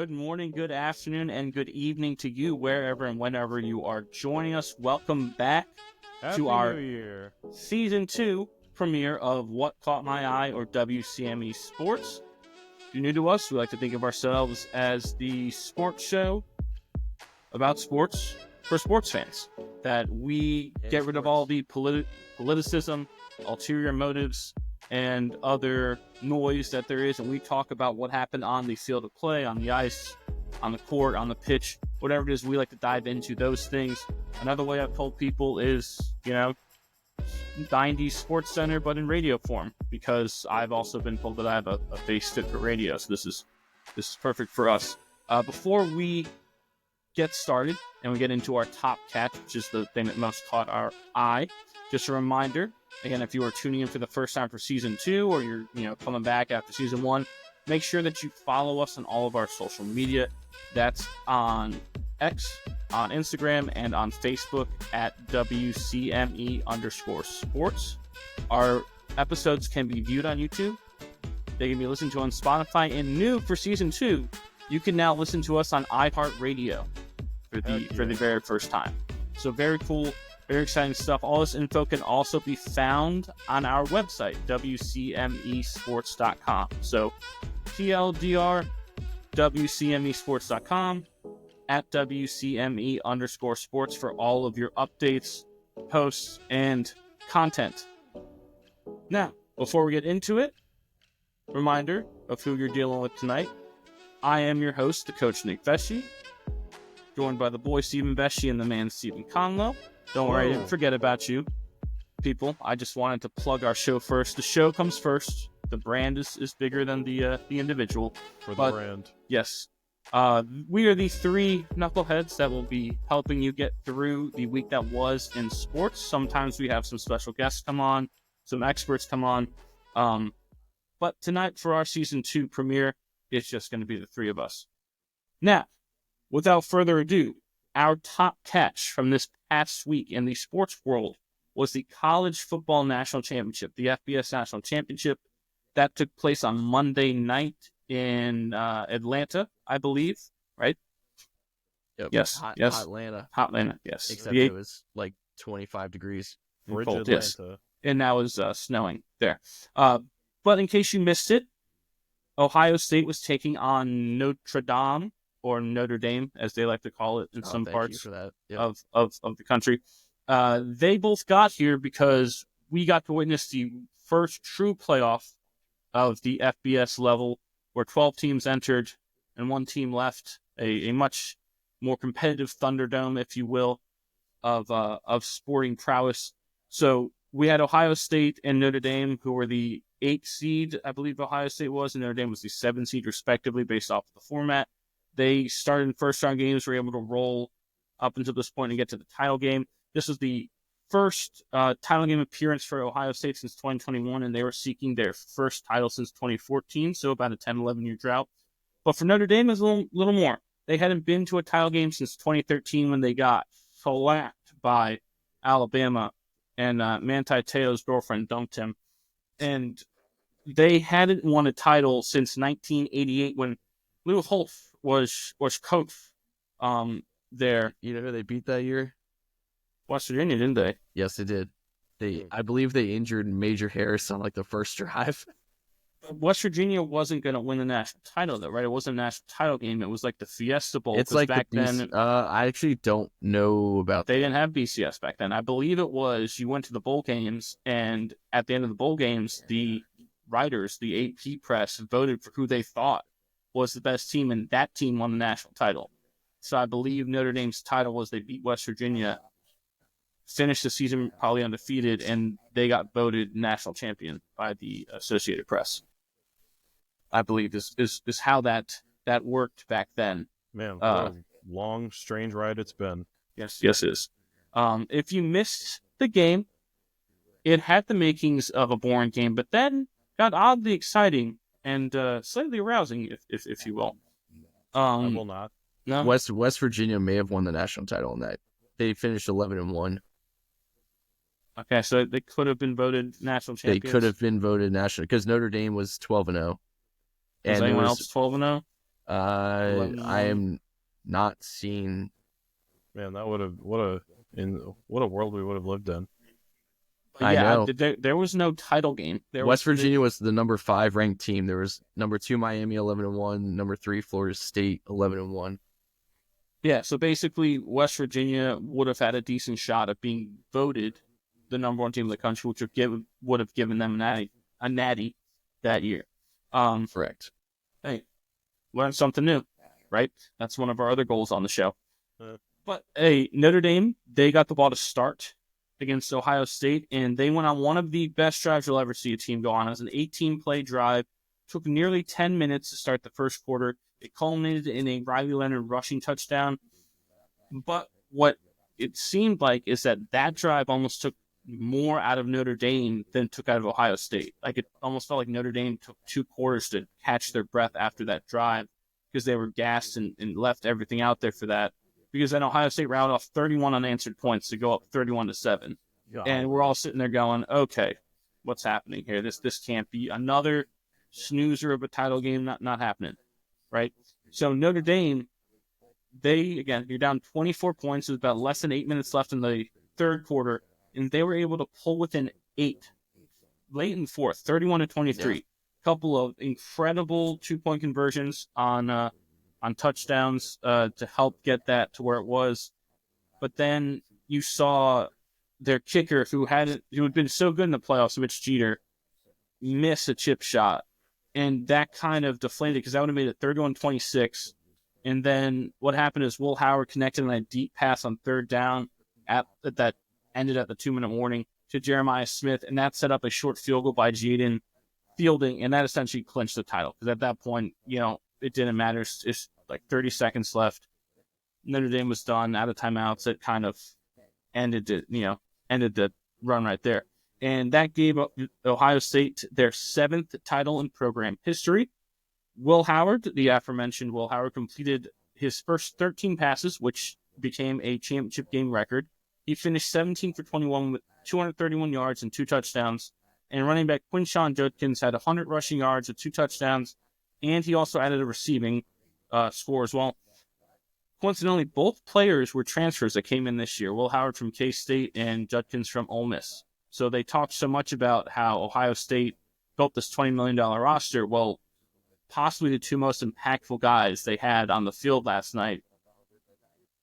Good morning, good afternoon, and good evening to you, wherever and whenever you are joining us. Welcome back to our New Year. Season 2 premiere of What Caught My Eye, or WCME Sports. If you're new to us, we like to think of ourselves as the sports show about sports for sports fans. That we get rid of all the politicism, ulterior motives, and other noise that there is, and we talk about what happened on the field of play, on the ice, on the court, on the pitch, whatever it is. We like to dive into those things. Another way I've told people is, 90s Sports Center, but in radio form, because I've also been told that I have a face fit for radio, so this is perfect for us. Before we get started and we get into our top catch, which is the thing that most caught our eye, just a reminder, again, if you are tuning in for the first time for Season 2, or you're coming back after Season 1, make sure that you follow us on all of our social media. That's on X, on Instagram, and on Facebook at WCME_sports. Our episodes can be viewed on YouTube. They can be listened to on Spotify. And new for Season 2, you can now listen to us on iHeartRadio for the very first time. So very cool. Very exciting stuff. All this info can also be found on our website, WCMEsports.com. So, TLDR, WCMEsports.com, at WCME_sports for all of your updates, posts, and content. Now, before we get into it, reminder of who you're dealing with tonight. I am your host, the coach Nick Vesci, joined by the boy Stephen Vesci and the man Stephen Conlow. Don't worry, I didn't forget about you, people. I just wanted to plug our show first. The show comes first. The brand is bigger than the individual. For the brand. Yes. We are the three knuckleheads that will be helping you get through the week that was in sports. Sometimes we have some special guests come on, some experts come on. But tonight for our Season 2 premiere, it's just going to be the three of us. Now, without further ado, our top catch from this past week in the sports world was the College Football National Championship, the FBS National Championship. That took place on Monday night in Atlanta, I believe, right? Yep. Yes. Hot Atlanta. Hot Atlanta, yes. Except it was like 25 degrees. Frigid Yes. Atlanta. And now it's snowing there. But in case you missed it, Ohio State was taking on Notre Dame, or Notre Dame, as they like to call it in some parts of the country. They both got here because we got to witness the first true playoff of the FBS level, where 12 teams entered and one team left, a much more competitive Thunderdome, if you will, of sporting prowess. So we had Ohio State and Notre Dame, who were the 8th seed, I believe Ohio State was, and Notre Dame was the 7th seed, respectively, based off of the format. They started in first-round games, were able to roll up until this point and get to the title game. This was the first title game appearance for Ohio State since 2021, and they were seeking their first title since 2014, so about a 10-11-year drought. But for Notre Dame, it was a little more. They hadn't been to a title game since 2013 when they got shellacked by Alabama, and Manti Te'o's girlfriend dumped him. And they hadn't won a title since 1988 when Lou Holtz was coach there. You know who they beat that year? West Virginia, didn't they? Yes, they did. I believe they injured Major Harris on like the first drive. West Virginia wasn't going to win the national title, though, right? It wasn't a national title game. It was like the Fiesta Bowl. It's like back then. I actually don't know about They didn't have BCS back then. I believe it was you went to the bowl games, and at the end of the bowl games, the writers, the AP press, voted for who they thought was the best team, and that team won the national title. So I believe Notre Dame's title was they beat West Virginia, finished the season probably undefeated, and they got voted national champion by the Associated Press. I believe is how that worked back then. Man, what a long, strange ride it's been. Yes, it is. If you missed the game, it had the makings of a boring game, but then got oddly exciting and slightly arousing, if you will. I will not. No? West Virginia may have won the national title in that. They finished 11-1. Okay, so they could have been voted national champions. They could have been voted national because Notre Dame was 12-0. Was anyone else 12-0? I am not seeing. Man, that would have what a world we would have lived in. But I yeah, know. there was no title game. West Virginia was the number 5 ranked team. There was number 2 Miami 11-1, number 3 Florida State 11-1. Yeah, so basically, West Virginia would have had a decent shot at being voted the number 1 team in the country, which would have given them a natty that year. Correct. Hey, learn something new, right? That's one of our other goals on the show. But hey, Notre Dame, they got the ball to start against Ohio State, and they went on one of the best drives you'll ever see a team go on. It was an 18-play drive. Took nearly 10 minutes to start the first quarter. It culminated in a Riley Leonard rushing touchdown. But what it seemed like is that drive almost took more out of Notre Dame than it took out of Ohio State. Like, it almost felt like Notre Dame took 2 quarters to catch their breath after that drive because they were gassed and left everything out there for that. Because then Ohio State routed off 31 unanswered points to go up 31-7. And we're all sitting there going, okay, what's happening here? This can't be another snoozer of a title game, not happening, right? So Notre Dame, you're down 24 points. There's about less than 8 minutes left in the third quarter, and they were able to pull within 8 late in the fourth, 31-23. A couple of incredible 2-point conversions on touchdowns to help get that to where it was. But then you saw their kicker, who had been so good in the playoffs, Mitch Jeter, miss a chip shot. And that kind of deflated because that would have made it 31-26. And then what happened is Will Howard connected on a deep pass on third down that ended at the 2-minute warning to Jeremiah Smith. And that set up a short field goal by Jayden Fielding. And that essentially clinched the title because at that point, it didn't matter. It's like 30 seconds left. Notre Dame was done, out of timeouts. It kind of ended the run right there. And that gave Ohio State their 7th title in program history. Will Howard, the aforementioned Will Howard, completed his first 13 passes, which became a championship game record. He finished 17 for 21 with 231 yards and 2 touchdowns. And running back Quinshon Judkins had 100 rushing yards with 2 touchdowns. And he also added a receiving score as well. Coincidentally, both players were transfers that came in this year. Will Howard from K-State and Judkins from Ole Miss. So they talked so much about how Ohio State built this $20 million roster. Well, possibly the 2 most impactful guys they had on the field last night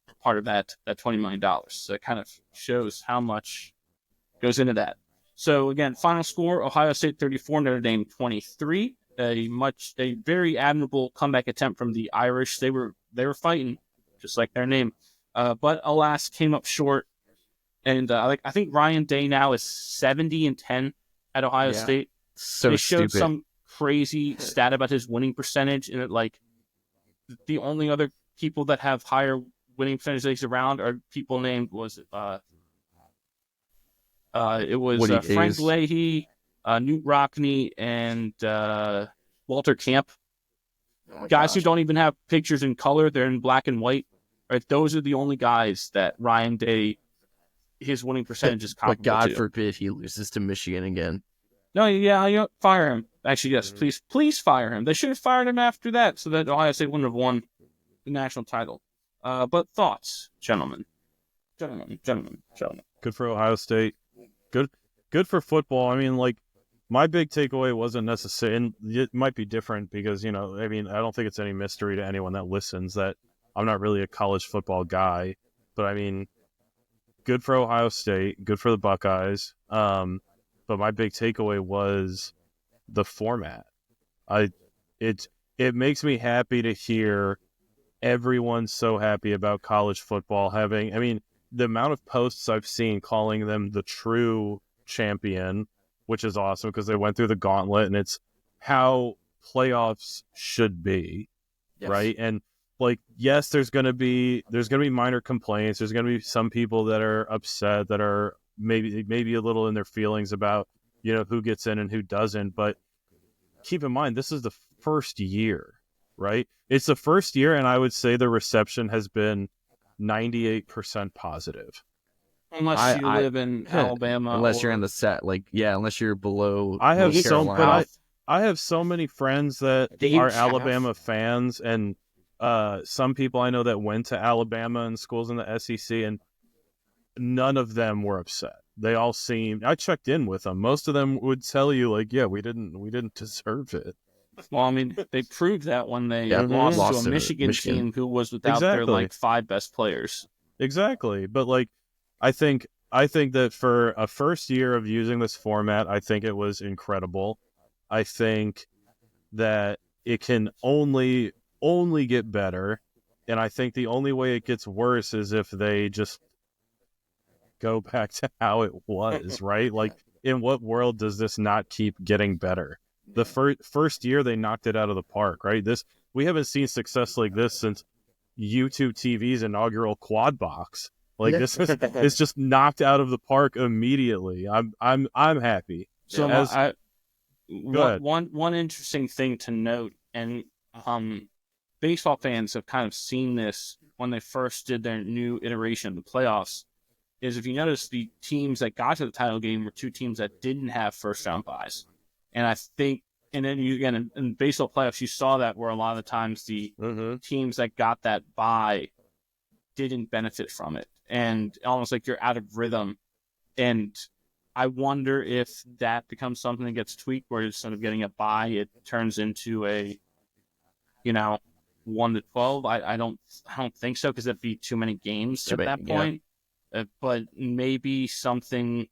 were part of that $20 million. So it kind of shows how much goes into that. So again, final score, Ohio State 34, Notre Dame 23. A very admirable comeback attempt from the Irish. They were fighting, just like their name, but alas, came up short. And I think Ryan Day now is 70-10 at Ohio State. So they showed stupid. Some crazy stat about his winning percentage, and the only other people that have higher winning percentages around are people named Frank Leahy, Newt Rockne, and Walter Camp. Guys who don't even have pictures in color; they're in black and white. Right? Those are the only guys that Ryan Day, his winning percentage is comparable to. But God forbid he loses to Michigan again. No, fire him. Actually, yes, please fire him. They should have fired him after that, so that Ohio State wouldn't have won the national title. But thoughts, gentlemen. Good for Ohio State. Good for football. I mean, my big takeaway wasn't necessarily, and it might be different because, I don't think it's any mystery to anyone that listens that I'm not really a college football guy. But, I mean, good for Ohio State, good for the Buckeyes. But my big takeaway was the format. It makes me happy to hear everyone's so happy about college football having, the amount of posts I've seen calling them the true champion, which is awesome because they went through the gauntlet and it's how playoffs should be, right? And yes, there's going to be minor complaints. There's going to be some people that are upset, that are maybe a little in their feelings about, who gets in and who doesn't. But keep in mind, this is the first year, right? It's the first year, and I would say the reception has been 98% positive. Unless you live in Alabama. Unless you're on the set, unless you're below. I have North so, Carolina. I have so many friends that are Alabama fans, and some people I know that went to Alabama and schools in the SEC, and none of them were upset. They all seemed. I checked in with them. Most of them would tell you, like, yeah, we didn't deserve it. Well, I mean, they proved that when they Yeah, lost to a to Michigan team who was without their Exactly. like 5 best players. Exactly. But like, I think that for a first year of using this format, I think it was incredible. I think that it can only get better, and I think the only way it gets worse is if they just go back to how it was, right? Like, in what world does this not keep getting better? The first year they knocked it out of the park, right? We haven't seen success like this since YouTube TV's inaugural quad box. Like, this is it's just knocked out of the park immediately. I'm happy. So Go one interesting thing to note, and baseball fans have kind of seen this when they first did their new iteration of the playoffs, is if you notice the teams that got to the title game were 2 teams that didn't have first round buys. And I think, and then you again in baseball playoffs, you saw that where a lot of the times the teams that got that bye didn't benefit from it, and almost like you're out of rhythm. And I wonder if that becomes something that gets tweaked, where instead of getting a bye, it turns into a, 1 to 12. I don't think so, because that'd be too many games at that point. But maybe something,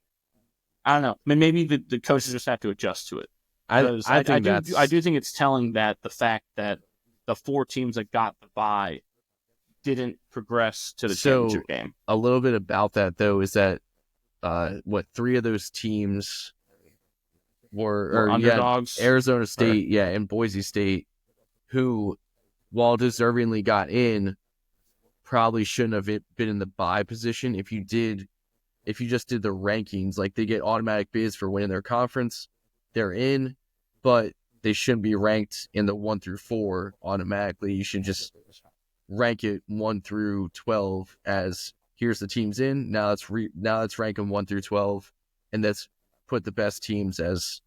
I don't know. I mean, maybe the coaches just have to adjust to it. I do think it's telling that the fact that the 4 teams that got the bye didn't progress to the championship game. A little bit about that, though, is that 3 of those teams were underdogs. Arizona State, and Boise State, who, while deservingly got in, probably shouldn't have been in the bye position. If you just did the rankings, like, they get automatic bids for winning their conference, they're in, but they shouldn't be ranked in the 1 through 4 automatically. You should just rank it 1 through 12 as, here's the teams in. Now let's rank them 1 through 12, and let's put the best teams as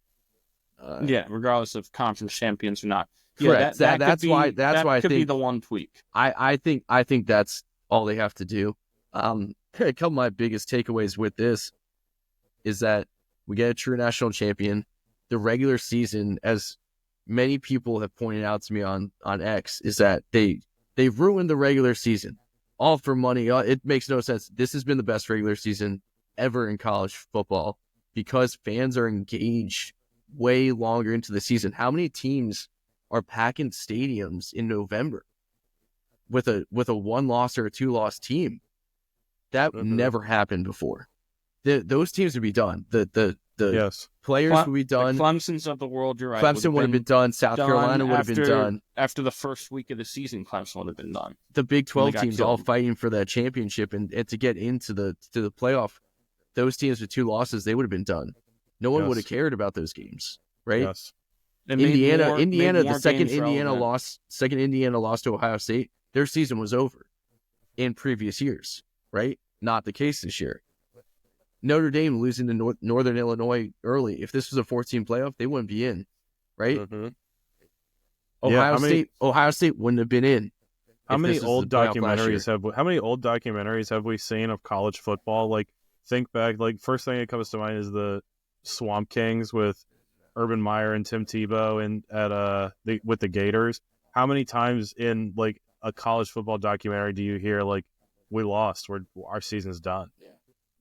regardless of conference champions or not. Correct. Yeah, that's why I could think be the one tweak. I think that's all they have to do. A couple of my biggest takeaways with this is that we get a true national champion. The regular season, as many people have pointed out to me on X, is that they ruined the regular season, all for money. It makes no sense. This has been the best regular season ever in college football because fans are engaged way longer into the season. How many teams are packing stadiums in November with a 1-loss or a 2-loss team? That never happened before. Those teams would be done. The players would be done. The Clemson's of the world, you're right. Clemson would have been done. South Carolina would have been done. After the first week of the season, Clemson would have been done. The Big 12 teams all fighting for that championship and to get into the playoff. Those teams with 2 losses, they would have been done. No one would have cared about those games, right? Yes. Indiana, the second Indiana lost to Ohio State, their season was over in previous years, right? Not the case this year. Notre Dame losing to Northern Illinois early. If this was a 14 playoff, they wouldn't be in, right? Ohio State wouldn't have been in. How many old documentaries have we seen of college football? Like, think back. Like, first thing that comes to mind is the Swamp Kings with Urban Meyer and Tim Tebow with the Gators. How many times in like a college football documentary do you hear like, we lost, our season's done?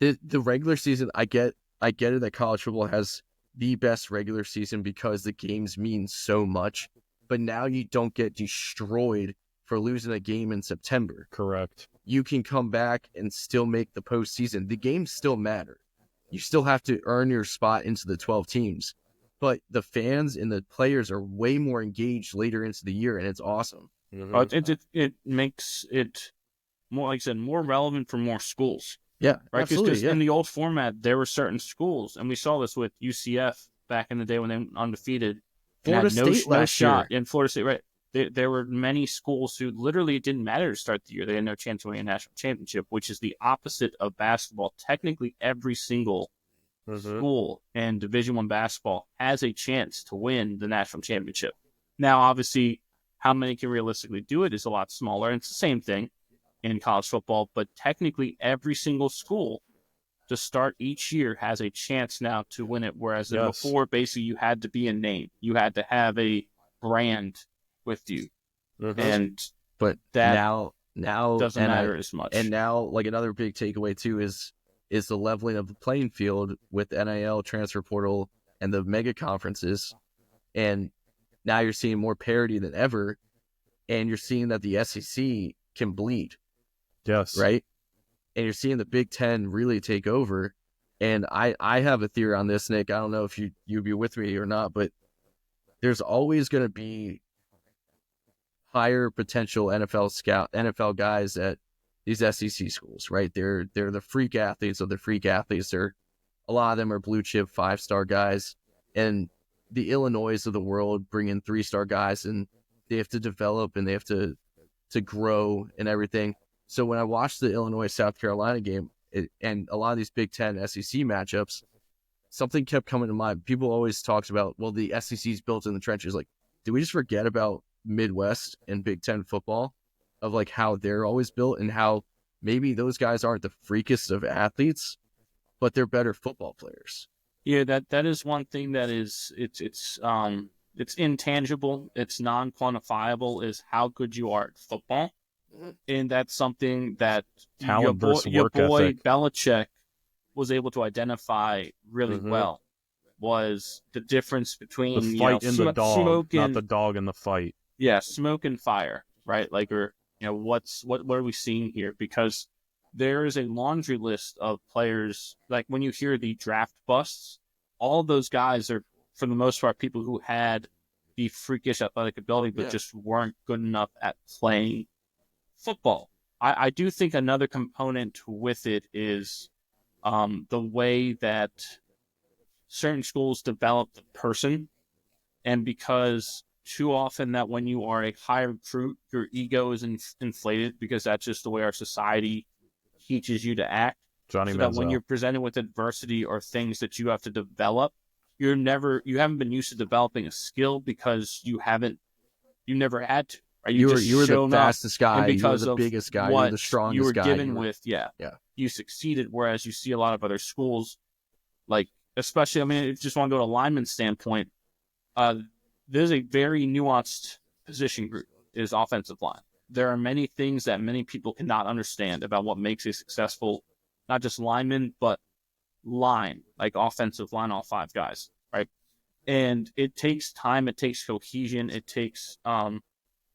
The regular season, I get it that college football has the best regular season because the games mean so much, but now you don't get destroyed for losing a game in September. Correct. You can come back and still make the postseason. The games still matter. You still have to earn your spot into the 12 teams, but the fans and the players are way more engaged later into the year, and it's awesome. It makes it more, like I said, more relevant for more schools. Yeah, right. Because in the old format, there were certain schools, and we saw this with UCF back in the day when they were undefeated. Florida State last year. In Florida State, right? There were many schools who literally it didn't matter to start the year; they had no chance of winning a national championship, which is the opposite of basketball. Technically, every single school in Division I basketball has a chance to win the national championship. Now, obviously, how many can realistically do it is a lot smaller. And it's the same thing in college football, but technically every single school to start each year has a chance now to win it, whereas before, basically, you had to be a name. You had to have a brand with you. But that now doesn't matter as much. And now, like, another big takeaway, too, is the leveling of the playing field with NIL, transfer portal, and the mega conferences. And now you're seeing more parity than ever, and you're seeing that the SEC can bleed. Yes. Right? And you're seeing the Big Ten really take over. And I have a theory on this, Nick. I don't know if you'd be with me or not, but there's always going to be higher potential NFL guys at these SEC schools, right? They're the freak athletes of the freak athletes. A lot of them are blue chip 5-star guys, and the Illinois of the world bring in 3-star guys, and they have to develop and they have to grow and everything. So when I watched the Illinois-South Carolina game and a lot of these Big Ten SEC matchups, something kept coming to mind. People always talked about, well, the SEC's built in the trenches. Like, did we just forget about Midwest and Big Ten football, of like how they're always built and how maybe those guys aren't the freakest of athletes, but they're better football players? Yeah, that is one thing that is it's intangible, it's non-quantifiable, is how good you are at football, and that's something that Talent versus your work boy ethic. Belichick was able to identify really well. Was the difference between the fight and the dog, smoke not and, the dog and the fight. Yeah, smoke and fire, right? Like, or what are we seeing here? Because there is a laundry list of players. Like, when you hear the draft busts, all those guys are, for the most part, people who had the freakish athletic ability, but just weren't good enough at playing football. I do think another component with it is the way that certain schools develop the person, and because too often that when you are a high recruit, your ego is inflated, because that's just the way our society teaches you to act. Johnny so Manziel. That when you're presented with adversity or things that you have to develop, you haven't been used to developing a skill because you never had to. Right? You were the fastest guy, you were the biggest guy, you were the strongest guy. You were given with, you succeeded, whereas you see a lot of other schools, like, especially, I mean, if you just want to go to a lineman standpoint, there's a very nuanced position group, is offensive line. There are many things that many people cannot understand about what makes a successful, not just lineman, but line, like offensive line, all 5 guys, right? And it takes time, it takes cohesion, it takes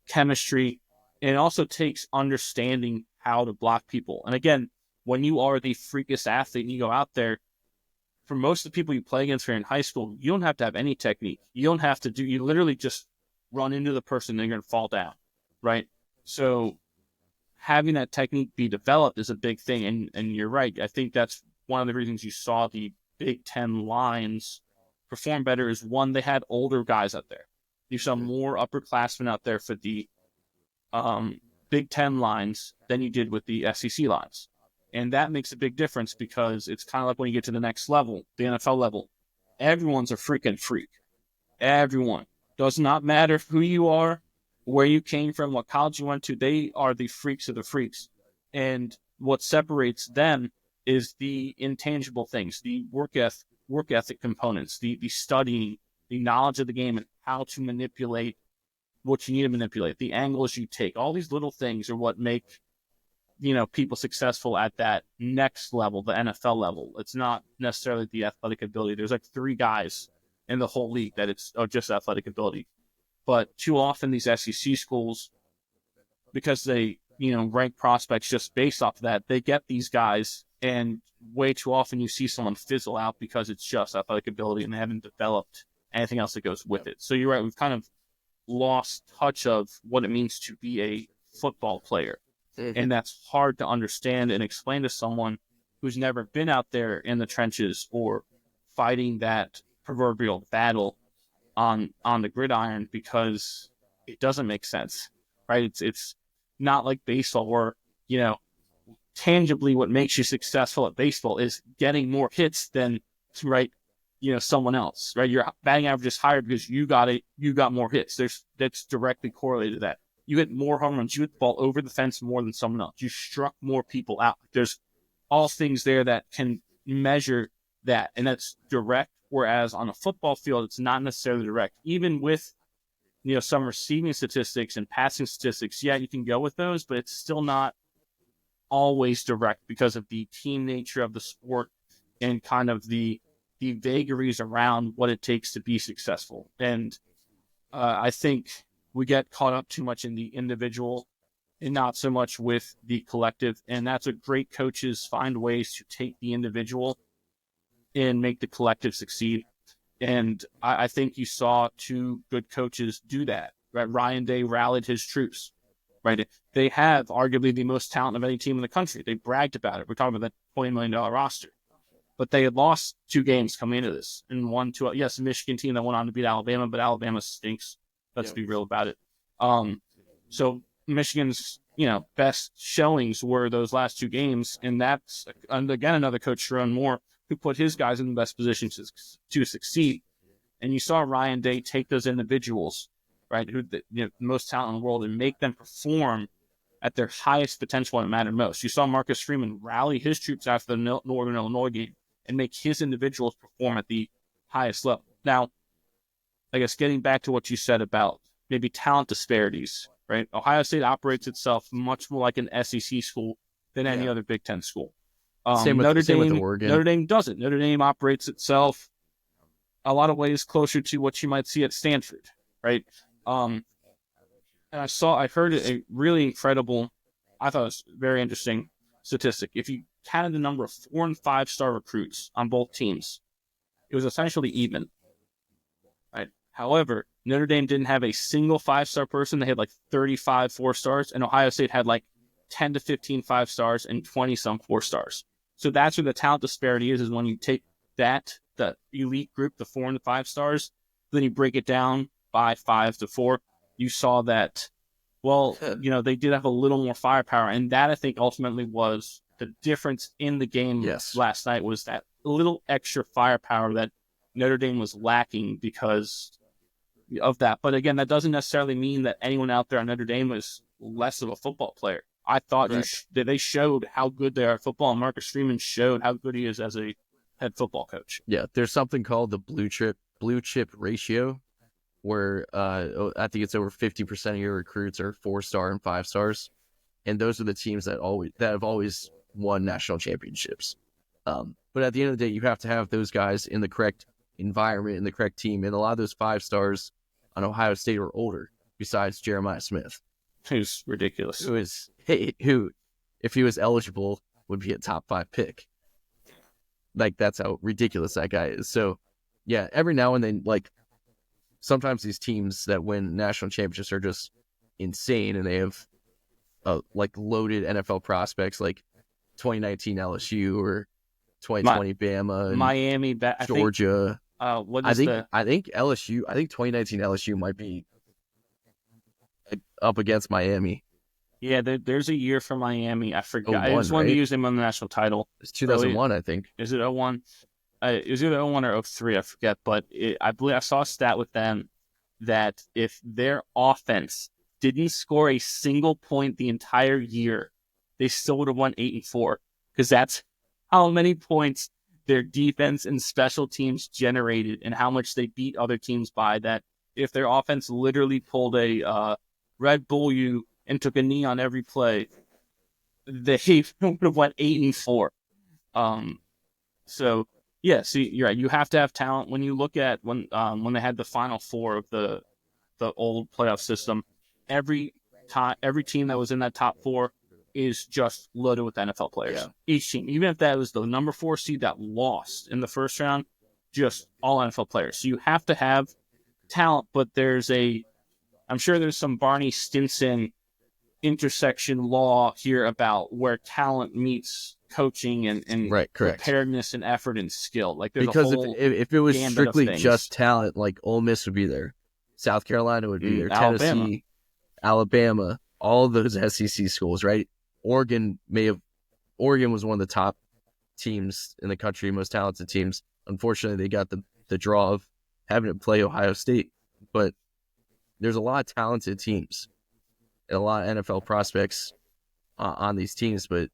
chemistry, and it also takes understanding how to block people. And again, when you are the freakest athlete and you go out there, for most of the people you play against here in high school, you don't have to have any technique. You don't have to you literally just run into the person and you're going to fall down, right? So having that technique be developed is a big thing. And you're right. I think that's one of the reasons you saw the Big Ten lines perform better is, one, they had older guys out there. You saw more upperclassmen out there for the Big Ten lines than you did with the SEC lines. And that makes a big difference, because it's kind of like when you get to the next level, the NFL level, everyone's a freaking freak. Everyone. Does not matter who you are, where you came from, what college you went to, they are the freaks of the freaks. And what separates them is the intangible things, the work ethic components, the studying, the knowledge of the game and how to manipulate what you need to manipulate, the angles you take. All these little things are what make people successful at that next level, the NFL level. It's not necessarily the athletic ability. There's like 3 guys in the whole league that it's just athletic ability. But too often these SEC schools, because they, rank prospects just based off of that, they get these guys, and way too often you see someone fizzle out because it's just athletic ability and they haven't developed anything else that goes with it. So you're right, we've kind of lost touch of what it means to be a football player. And that's hard to understand and explain to someone who's never been out there in the trenches or fighting that proverbial battle on the gridiron, because it doesn't make sense, right? It's not like baseball where, tangibly what makes you successful at baseball is getting more hits than right? Someone else, right? Your batting average is higher because you got more hits. That's directly correlated to that. You hit more home runs. You hit the ball over the fence more than someone else. You struck more people out. There's all things there that can measure that, and that's direct. Whereas on a football field, it's not necessarily direct. Even with some receiving statistics and passing statistics, yeah, you can go with those, but it's still not always direct because of the team nature of the sport and kind of the vagaries around what it takes to be successful. And I think we get caught up too much in the individual and not so much with the collective. And that's what great coaches find ways to take the individual and make the collective succeed. And I think you saw two good coaches do that. Right? Ryan Day rallied his troops. Right? They have arguably the most talent of any team in the country. They bragged about it. We're talking about that $20 million roster. But they had lost 2 games coming into this and won 2. Yes, a Michigan team that went on to beat Alabama, but Alabama stinks. Let's be real about it. So Michigan's best showings were those last 2 games, and that's again another coach, Sharon Moore, who put his guys in the best positions to succeed. And you saw Ryan Day take those individuals, right, who the most talent in the world, and make them perform at their highest potential when it mattered most. You saw Marcus Freeman rally his troops after the Northern Illinois game and make his individuals perform at the highest level. Now, I guess getting back to what you said about maybe talent disparities, right? Ohio State operates itself much more like an SEC school than any other Big Ten school. Same with Oregon. Notre Dame doesn't. Notre Dame operates itself a lot of ways closer to what you might see at Stanford, right? And I heard a really incredible, I thought it was very interesting statistic. If you counted the number of 4- and 5-star recruits on both teams, it was essentially even. Right. However, Notre Dame didn't have a single 5-star person. They had like 35 4-stars, and Ohio State had like 10 to 15 5-stars and 20-some 4-stars. So that's where the talent disparity is when you take the elite group, the 4 and the 5-stars, then you break it down by 5 to 4. You saw that, they did have a little more firepower, and that I think ultimately was the difference in the game last night, was that little extra firepower that Notre Dame was lacking because of that. But again, that doesn't necessarily mean that anyone out there on Notre Dame was less of a football player. I thought that they showed how good they are at football, and Marcus Freeman showed how good he is as a head football coach. Yeah, there's something called the blue chip ratio, where I think it's over 50% of your recruits are 4-star and 5-stars, and those are the teams that have always won national championships. But at the end of the day, you have to have those guys in the correct environment, in the correct team, and a lot of those 5-stars on Ohio State are older. Besides Jeremiah Smith, who's ridiculous, who, if he was eligible, would be a top 5 pick. Like, that's how ridiculous that guy is. So, yeah, every now and then, like, sometimes these teams that win national championships are just insane, and they have loaded NFL prospects like 2019 LSU or 2020 Bama, and Miami, Georgia. I think 2019 LSU might be up against Miami. Yeah, there's a year for Miami. I forgot. I just wanted to use them on the national title. It's 2001, I think. Is it 01? It was either 01 or 03, I forget. But I believe I saw a stat with them that if their offense didn't score a single point the entire year, they still would have won 8-4, because that's how many points their defense and special teams generated and how much they beat other teams by. That if their offense literally pulled a Red Bull you and took a knee on every play, they would have went 8-4. So yeah, see, you're right. You have to have talent. When you look at when they had the Final Four of the old playoff system, every team that was in that top 4 is just loaded with NFL players. Yeah. Each team, even if that was the number 4 seed that lost in the first round, just all NFL players. So you have to have talent, but I'm sure there's some Barney Stinson intersection law here about where talent meets coaching and preparedness and effort and skill. Like, there's because a whole if it was strictly just talent, like Ole Miss would be there, South Carolina would be there, Tennessee, Alabama, all of those SEC schools, right? Oregon was one of the top teams in the country, most talented teams. unfortunately, they got the draw of having to play Ohio State. But there's a lot of talented teams and a lot of NFL prospects on these teams. But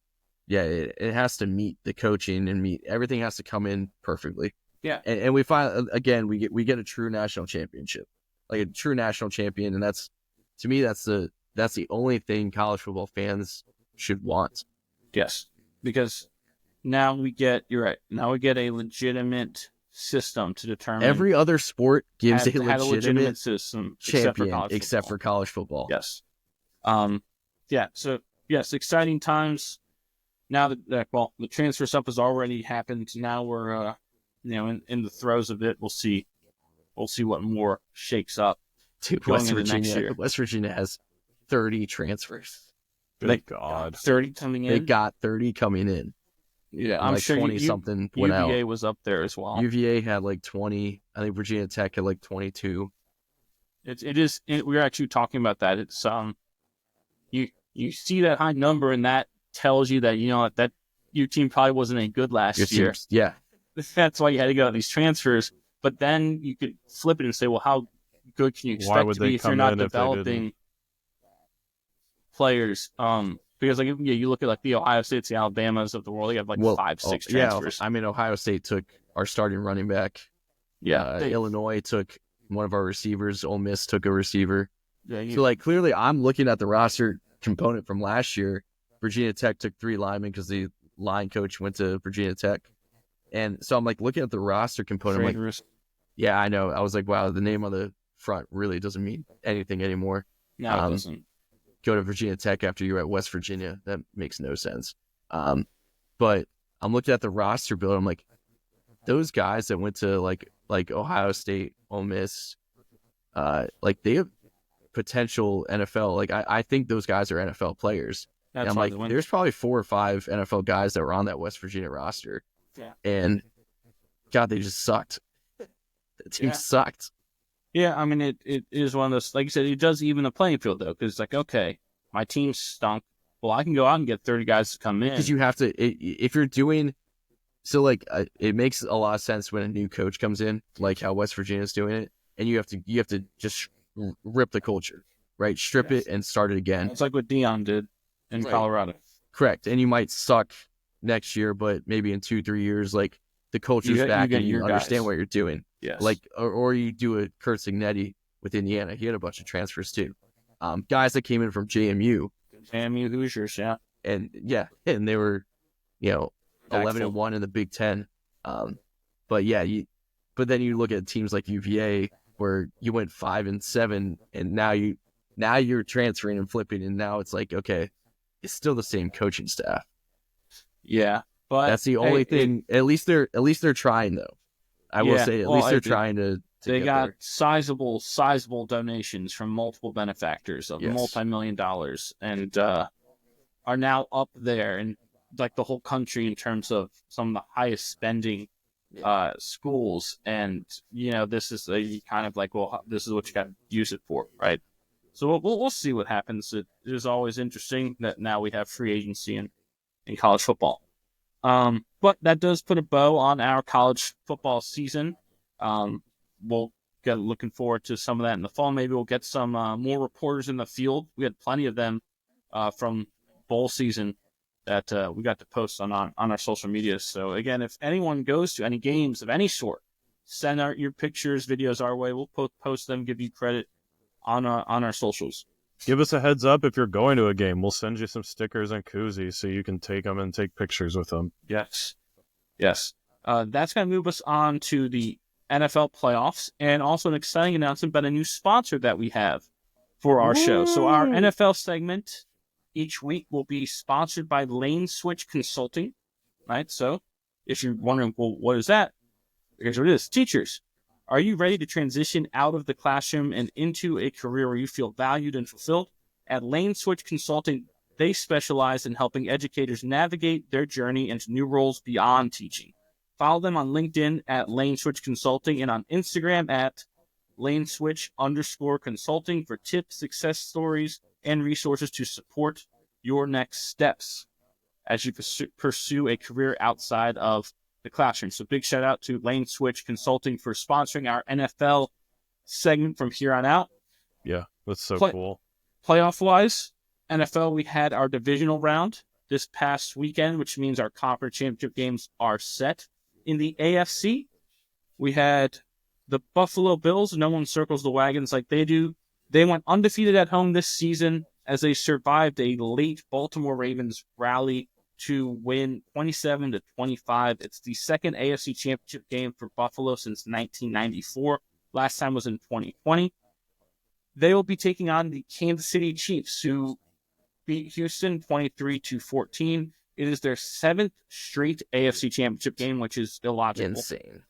yeah, it has to meet the coaching and everything has to come in perfectly. Yeah, and we find again we get a true national championship, like a true national champion, and that's to me that's the only thing college football fans should want. yes, because now we get Now we get a legitimate system to determine. Every other sport gives a legitimate system champion except for college football. Yes. Yeah. So yes, exciting times. Now that the transfer stuff has already happened. Now we're in the throes of it. We'll see what more shakes up. Dude, going into next year. West Virginia has 30 transfers. Good God. 30 coming in. They got 30 coming in. Yeah, I'm like sure 20 something went out. UVA was up there as well. UVA had like 20. I think Virginia Tech had like 22. We're actually talking about that. It's you see that high number and that tells you that that your team probably wasn't any good last year. Yeah. That's why you had to go to these transfers. But then you could flip it and say, well, how good can you expect to be if you're not developing players? Because you look at like the Ohio States, the Alabamas of the world, they have like 5-6 transfers. Yeah, I mean, Ohio State took our starting running back. Yeah, Illinois took one of our receivers. Ole Miss took a receiver. Yeah, so like clearly, I'm looking at the roster component from last year. Virginia Tech took 3 linemen because the line coach went to Virginia Tech, and so I'm like looking at the roster component. I'm like, yeah, I know. I was like, wow, the name on the front really doesn't mean anything anymore. No, it doesn't. Go to Virginia Tech after you're at West Virginia. That makes no sense. But I'm looking at the roster build. I'm like, those guys that went to like Ohio State, Ole Miss, like they have potential NFL. Like I think those guys are NFL players. And I'm like, there's probably 4 or 5 NFL guys that were on that West Virginia roster. Yeah. And God, they just sucked. The team sucked. Yeah, I mean, it is one of those, like you said, it does even the playing field, though, because it's like, okay, my team stunk. Well, I can go out and get 30 guys to come in. Because you have to, if you're doing, so like, it makes a lot of sense when a new coach comes in, like how West Virginia's doing it, and you have to just rip the culture, right? Strip it and start it again. It's like what Dion did in Colorado. Correct. And you might suck next year, but maybe in 2-3 years, like, the culture's back and you understand what you're doing. Yes. Like, or you do a Kurt Signetti with Indiana. He had a bunch of transfers too. Guys that came in from JMU. JMU Hoosiers, yeah. And they were, 11-1 in the Big Ten. But then you look at teams like UVA where you went 5-7, and now you're transferring and flipping, and now it's like, okay, it's still the same coaching staff. Yeah. But that's the only thing. At least they're trying, though. I will say, at least they're trying to they got there. sizable donations from multiple benefactors of multi-million dollars, and are now up there in like the whole country in terms of some of the highest spending schools. And this is kind of like, well, this is what you got to use it for, right? So we'll see what happens. It is always interesting that now we have free agency in college football. But that does put a bow on our college football season. We'll get looking forward to some of that in the fall. Maybe we'll get some more reporters in the field. We had plenty of them from bowl season that we got to post on our social media. So again, if anyone goes to any games of any sort, send out your pictures, videos our way. We'll post them, give you credit on our socials. Give us a heads up if you're going to a game. We'll send you some stickers and koozies so you can take them and take pictures with them. Yes. That's going to move us on to the NFL playoffs, and also an exciting announcement about a new sponsor that we have for our show. So our NFL segment each week will be sponsored by Lane Switch Consulting, right? So if you're wondering, well, what is that? Here's what it is. Teachers, are you ready to transition out of the classroom and into a career where you feel valued and fulfilled? At Lane Switch Consulting, they specialize in helping educators navigate their journey into new roles beyond teaching. Follow them on LinkedIn at Lane Switch Consulting and on Instagram at LaneSwitch_consulting for tips, success stories, and resources to support your next steps as you pursue a career outside of the classroom. So big shout out to Lane Switch Consulting for sponsoring our NFL segment from here on out. Yeah, that's so cool. Playoff-wise, NFL, we had our divisional round this past weekend, which means our conference championship games are set. In the AFC, we had the Buffalo Bills. No one circles the wagons like they do. They went undefeated at home this season as they survived a late Baltimore Ravens rally to win 27-25. It's the second AFC championship game for Buffalo since 1994. Last time was in 2020. They will be taking on the Kansas City Chiefs, who beat Houston 23-14. It is their 7th straight AFC championship game, which is illogical. Insane.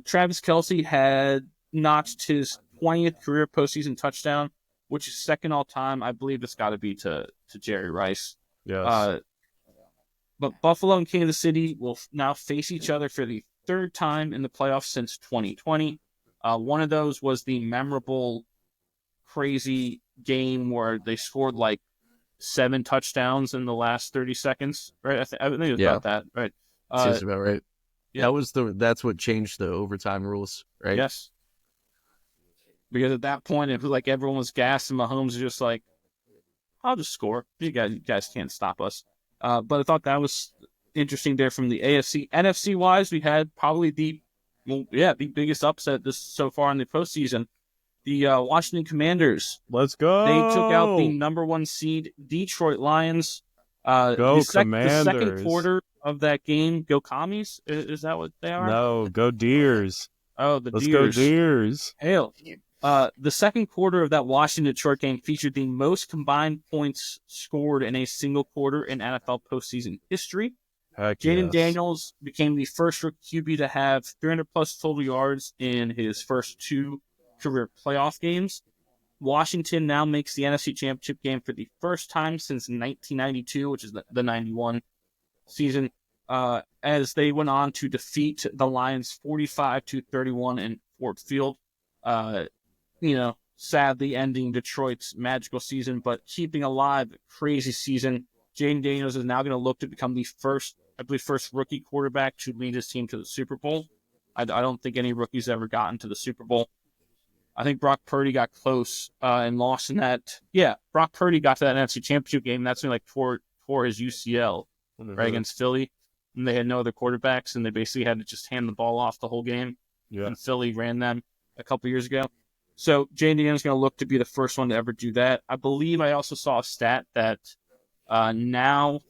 Travis Kelce had notched his 20th career postseason touchdown, which is second all time. I believe it's got to be to Jerry Rice. Yes. But Buffalo and Kansas City will now face each other for the third time in the playoffs since 2020. One of those was the memorable, crazy game where they scored like 7 touchdowns in the last 30 seconds, right? I think it was about that, right? Seems about right. Yeah. That's what changed the overtime rules, right? Yes. Because at that point, it was like everyone was gassed, and Mahomes was just like, "I'll just score. You guys can't stop us." But I thought that was interesting there from the AFC. NFC wise, we had probably the biggest upset this so far in the postseason. The Washington Commanders. Let's go. They took out the number 1 seed Detroit Lions. Go the Commanders. The second quarter of that game, go Commies? Is that what they are? No, go Deers. Oh, the Let's Deers. go Deers. Hail. The second quarter of that Washington-Detroit game featured the most combined points scored in a single quarter in NFL postseason history. Jayden Daniels became the first rookie QB to have 300-plus total yards in his first 2 career playoff games. Washington now makes the NFC Championship game for the first time since 1992, which is the 91 season, as they went on to defeat the Lions 45-31 in Ford Field. Sadly ending Detroit's magical season, but keeping alive a crazy season. Jayden Daniels is now going to look to become the first rookie quarterback to lead his team to the Super Bowl. I don't think any rookies ever gotten to the Super Bowl. I think Brock Purdy got close and lost in that. Yeah, Brock Purdy got to that NFC Championship game. That's when tore his UCL right against Philly, and they had no other quarterbacks, and they basically had to just hand the ball off the whole game. Yeah. And Philly ran them a couple years ago. So Jayden Daniels is going to look to be the first one to ever do that. I believe I also saw a stat that now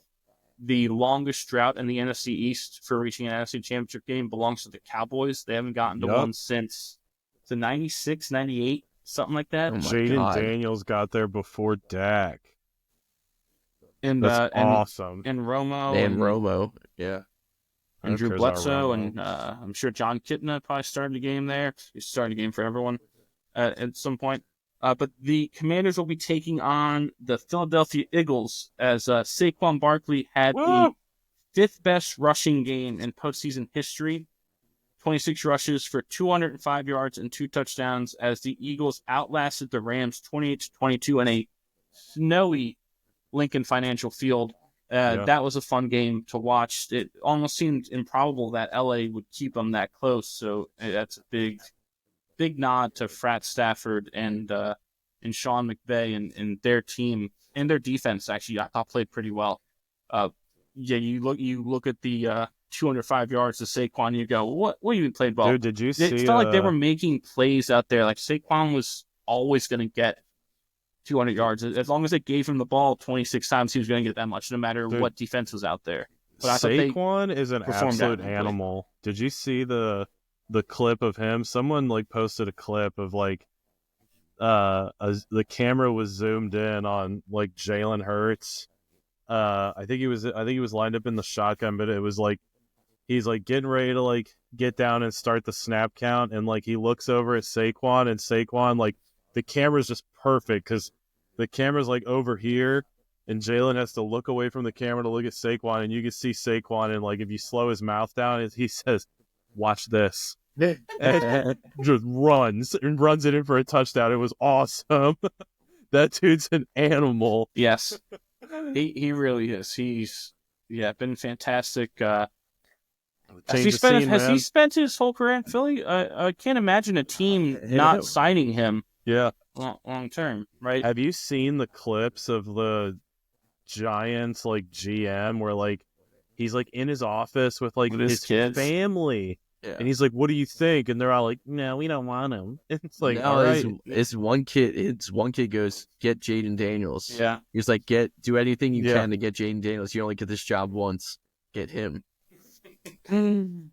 the longest drought in the NFC East for reaching an NFC Championship game belongs to the Cowboys. They haven't gotten to one since the 96, 98, something like that. Oh Jayden Daniels got there before Dak. That's awesome. And Romo. And Romo, yeah. And Drew Bledsoe, and I'm sure John Kitna probably started the game there. He's starting a game for everyone at some point. But the Commanders will be taking on the Philadelphia Eagles as Saquon Barkley had the 5th best rushing game in postseason history. 26 rushes for 205 yards and 2 touchdowns as the Eagles outlasted the Rams 28-22 in a snowy Lincoln Financial Field. That was a fun game to watch. It almost seemed improbable that LA would keep them that close. So that's a big nod to Frat Stafford and Sean McVay and their team and their defense. Actually, I thought played pretty well. You look at the 205 yards to Saquon, you go, what you even played well? Dude, did you see? It felt like they were making plays out there. Like Saquon was always going to get 200 yards. As long as they gave him the ball 26 times, he was going to get that much, no matter what defense was out there. But Saquon is an absolute animal. Did you see the clip of him? Someone posted a clip of the camera was zoomed in on Jalen Hurts. I think he was lined up in the shotgun, but it was he's getting ready to get down and start the snap count, and he looks over at Saquon, and Saquon the camera's just perfect because the camera's over here, and Jalen has to look away from the camera to look at Saquon, and you can see Saquon, and if you slow his mouth down, he says, "Watch this." And just runs it in for a touchdown. It was awesome. That dude's an animal. Yes, he really is. He's been fantastic. Has Change the scene, has he man. spent his whole career in Philly? I can't imagine a team not signing him Yeah. long term, right? Have you seen the clips of the Giants like GM where like he's like in his office with like With his kids? family, Yeah. and he's like, "What do you think?" And they're all like, "No, we don't want him." It's like, No, all right, it's one kid. His one kid goes, get Jayden Daniels. Yeah. He's like, do anything you Yeah. can to get Jayden Daniels. You only get this job once. Get him. And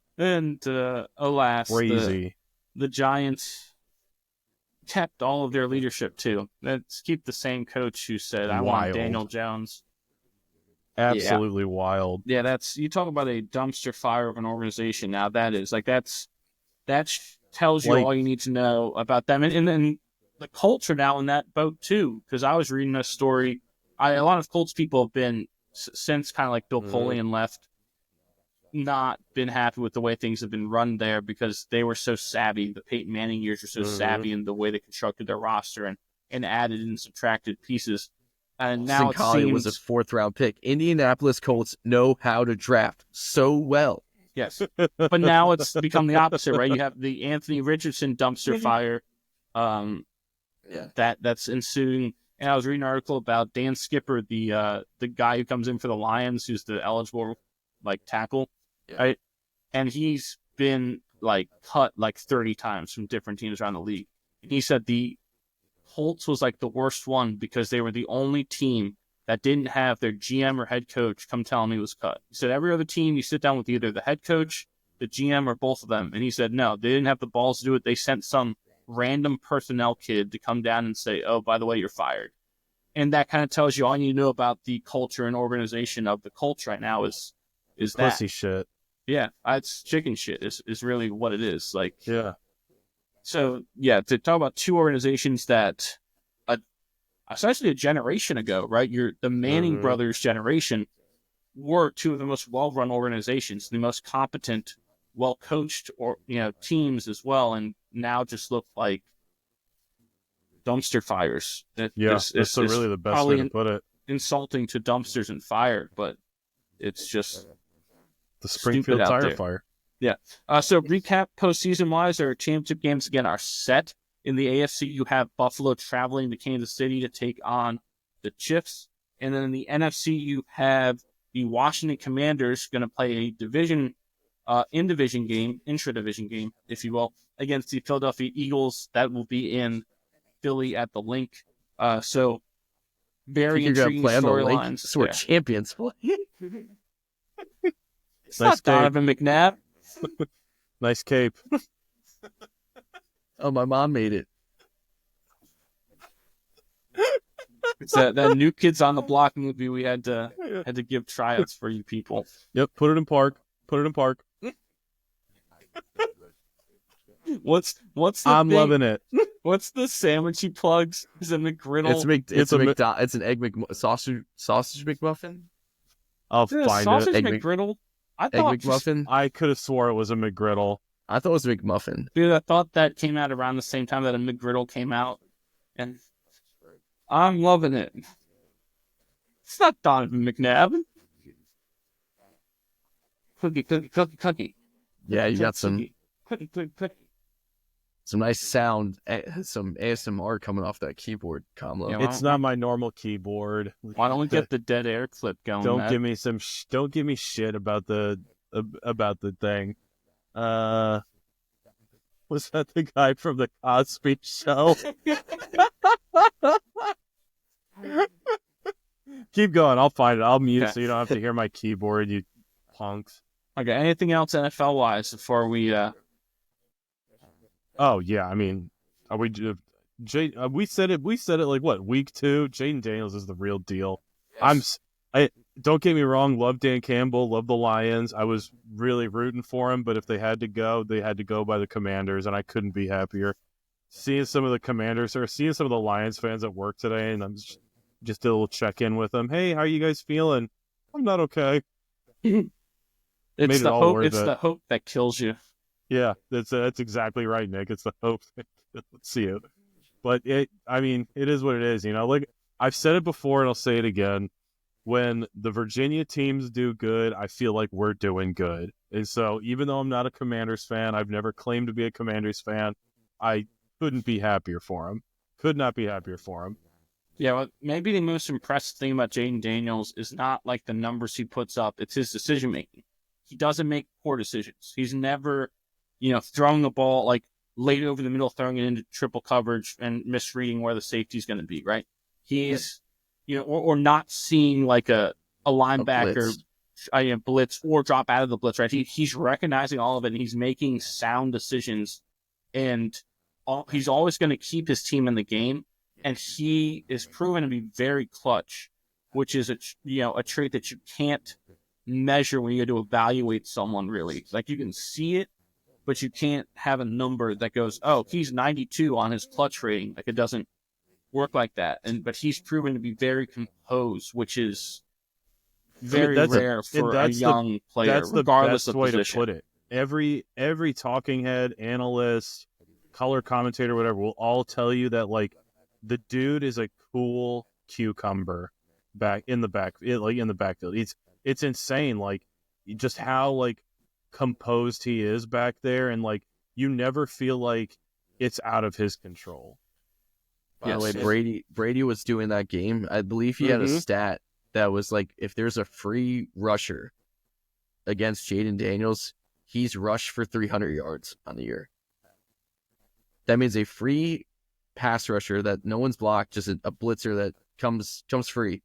alas, crazy. the Giants kept all of their leadership too. Let's keep the same coach who said, "I want Wild. Daniel Jones." Absolutely wild. Yeah, that's you talk about a dumpster fire of an organization. Now that is like that tells you Like- all you need to know about them, and then the culture now in that boat too. Because I was reading a story, a lot of Colts people have been since kind of like Bill Polian left, not been happy with the way things have been run there because they were so savvy. The Peyton Manning years were so savvy in the way they constructed their roster and added and subtracted pieces. And now it Collie seems was a 4th-round pick. Indianapolis Colts know how to draft so well. yes, but now it's become the opposite, right? You have the Anthony Richardson dumpster fire, that's ensuing. And I was reading an article about Dan Skipper, the guy who comes in for the Lions, who's the eligible like tackle, right? And he's been like cut like 30 times from different teams around the league. And he said the Colts was like the worst one because they were the only team that didn't have their GM or head coach come tell him he was cut. He said every other team, you sit down with either the head coach, the GM, or both of them. And he said, no, they didn't have the balls to do it. They sent some random personnel kid to come down and say, oh, by the way, you're fired. And that kind of tells you all you know about the culture and organization of the Colts right now is that. Pussy shit. Yeah, it's chicken shit is really what it is. Like, Yeah. So, yeah, to talk about two organizations that, essentially a generation ago, right? The Manning brothers generation were two of the most well-run organizations, the most competent, well-coached, or teams as well, and now just look like dumpster fires. That's really the best way to put it. Insulting to dumpsters and fire, but it's just the Springfield tire fire. Yeah. So recap postseason wise, our championship games again are set. In the AFC, you have Buffalo traveling to Kansas City to take on the Chiefs. And then in the NFC, you have the Washington Commanders going to play a intra-division game, if you will, against the Philadelphia Eagles. That will be in Philly at the Link. So very intriguing storylines. So we're champions. It's nice not Donovan McNabb. Nice cape. Oh, my mom made it. It's that New Kids on the Block movie we had to give tryouts for you people. Yep, put it in park. What's the I'm loving it. What's the sandwich he plugs? Is it McGriddle? It's an egg sausage McMuffin. I'll find it. Sausage McGriddle. I thought McMuffin. I could have swore it was a McGriddle. I thought it was a McMuffin. Dude, I thought that came out around the same time that a McGriddle came out, and I'm loving it. It's not Donovan McNabb. Cookie. Yeah, you got some Cookie. nice sound, some ASMR coming off that keyboard, Kamlo. Yeah, It's not my normal keyboard. Why don't we get the dead air clip going? Don't give me don't give me shit about the thing. Was that the guy from the Cosby Show? Keep going. I'll find it. I'll mute so you don't have to hear my keyboard, you punks. Okay. Anything else NFL wise before we? Oh yeah. I mean, are we? We said it. We said it like what, week 2? Jayden Daniels is the real deal. Yes. Don't get me wrong. Love Dan Campbell. Love the Lions. I was really rooting for him, but if they had to go, they had to go by the Commanders, and I couldn't be happier. Seeing some of the Commanders or seeing some of the Lions fans at work today, and I'm just did a little check in with them. Hey, how are you guys feeling? I'm not okay. It's the hope. It's the hope that kills you. Yeah, that's exactly right, Nick. It's the hope. Let's see it. But it is what it is. Like I've said it before, and I'll say it again. when the Virginia teams do good, I feel like we're doing good. And so even though I'm not a Commanders fan, I've never claimed to be a Commanders fan, I couldn't be happier for him. Could not be happier for him. Yeah, well, maybe the most impressive thing about Jayden Daniels is not like the numbers he puts up, it's his decision making. He doesn't make poor decisions. He's never, throwing the ball like late over the middle, throwing it into triple coverage and misreading where the safety's going to be, right? He's, or not seeing like a linebacker blitz or drop out of the blitz, right? He's recognizing all of it and he's making sound decisions, and he's always going to keep his team in the game. And he is proven to be very clutch, which is a trait that you can't measure when you go to evaluate someone. Really, like you can see it, but you can't have a number that goes, "Oh, he's 92 on his clutch rating." Like it doesn't work like that. But he's proven to be very composed, which is very rare for a young player, regardless of position. That's the best way to put it. Every talking head, analyst, color commentator, whatever, will all tell you that like. The dude is a cool cucumber in the backfield. It's insane, like just how like composed he is back there, and like you never feel like it's out of his control. By the way, Brady was doing that game. I believe he had a stat that was like, if there's a free rusher against Jayden Daniels, he's rushed for 300 yards on the year. That means a free pass rusher that no one's blocked, just a blitzer that jumps free.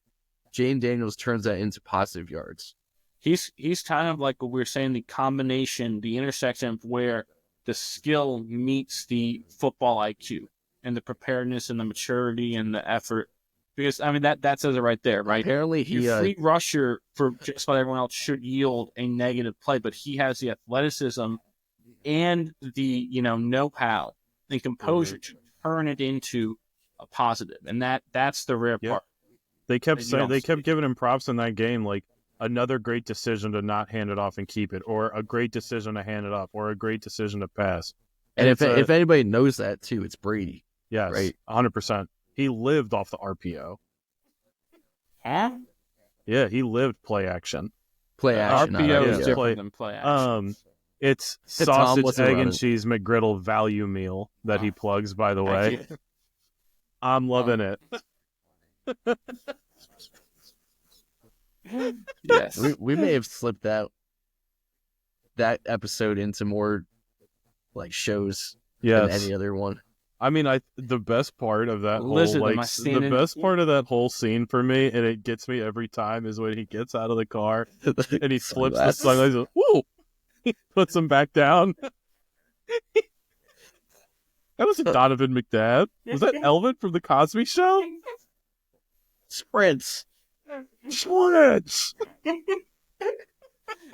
Jayden Daniels turns that into positive yards. He's kind of like what we were saying, the combination, the intersection of where the skill meets the football IQ and the preparedness and the maturity and the effort. Because I mean that says it right there, right? Apparently your free rusher for just about everyone else should yield a negative play, but he has the athleticism and the know-how and composure to turn it into a positive, and that's the rare part. They kept giving him props in that game, like another great decision to not hand it off and keep it, or a great decision to hand it off, or a great decision to pass. And if anybody knows that too, it's Brady. Yes, right, 100%. He lived off the RPO. Huh? Yeah, he lived play action. RPO is different than play action. It's sausage, egg, and cheese McGriddle value meal that he plugs, by the way. I'm loving it. Yes. We may have slipped that episode into more like shows than any other one. I mean, the best part of that whole scene for me, and it gets me every time, is when he gets out of the car and he flips the sunglasses. Woo! He puts them back down. That wasn't Donovan McNabb. Was that Elvin from The Cosby Show? Sprints. And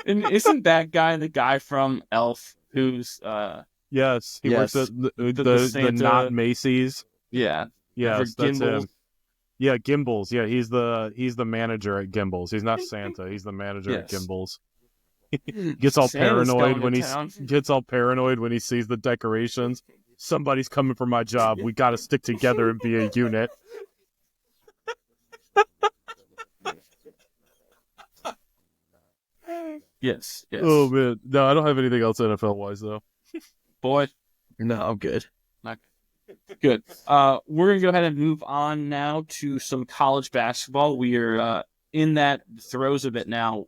isn't that guy the guy from Elf who's Yes, he works at the not Macy's. Yeah. Yes, that's him. Yeah, Gimbals. Yeah, he's the manager at Gimbals. He's not Santa. He's the manager at Gimbals. Gets all paranoid when he sees the decorations. Somebody's coming for my job. We got to stick together and be a unit. Yes. Oh man, no, I don't have anything else NFL wise though. Boy, no, I'm good. Not good. We're gonna go ahead and move on now to some college basketball. We are in that throes of it now.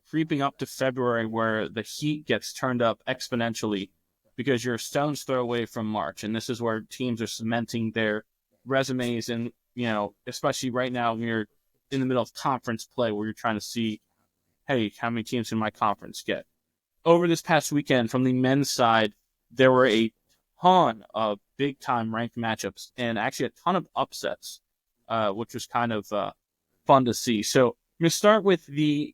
Creeping up to February, where the heat gets turned up exponentially because you're a stone's throw away from March, and this is where teams are cementing their resumes. And especially right now, when you're in the middle of conference play, where you're trying to see, hey, how many teams can my conference get? Over this past weekend, from the men's side, there were a ton of big-time ranked matchups and actually a ton of upsets, which was kind of fun to see. So I'm going to start with the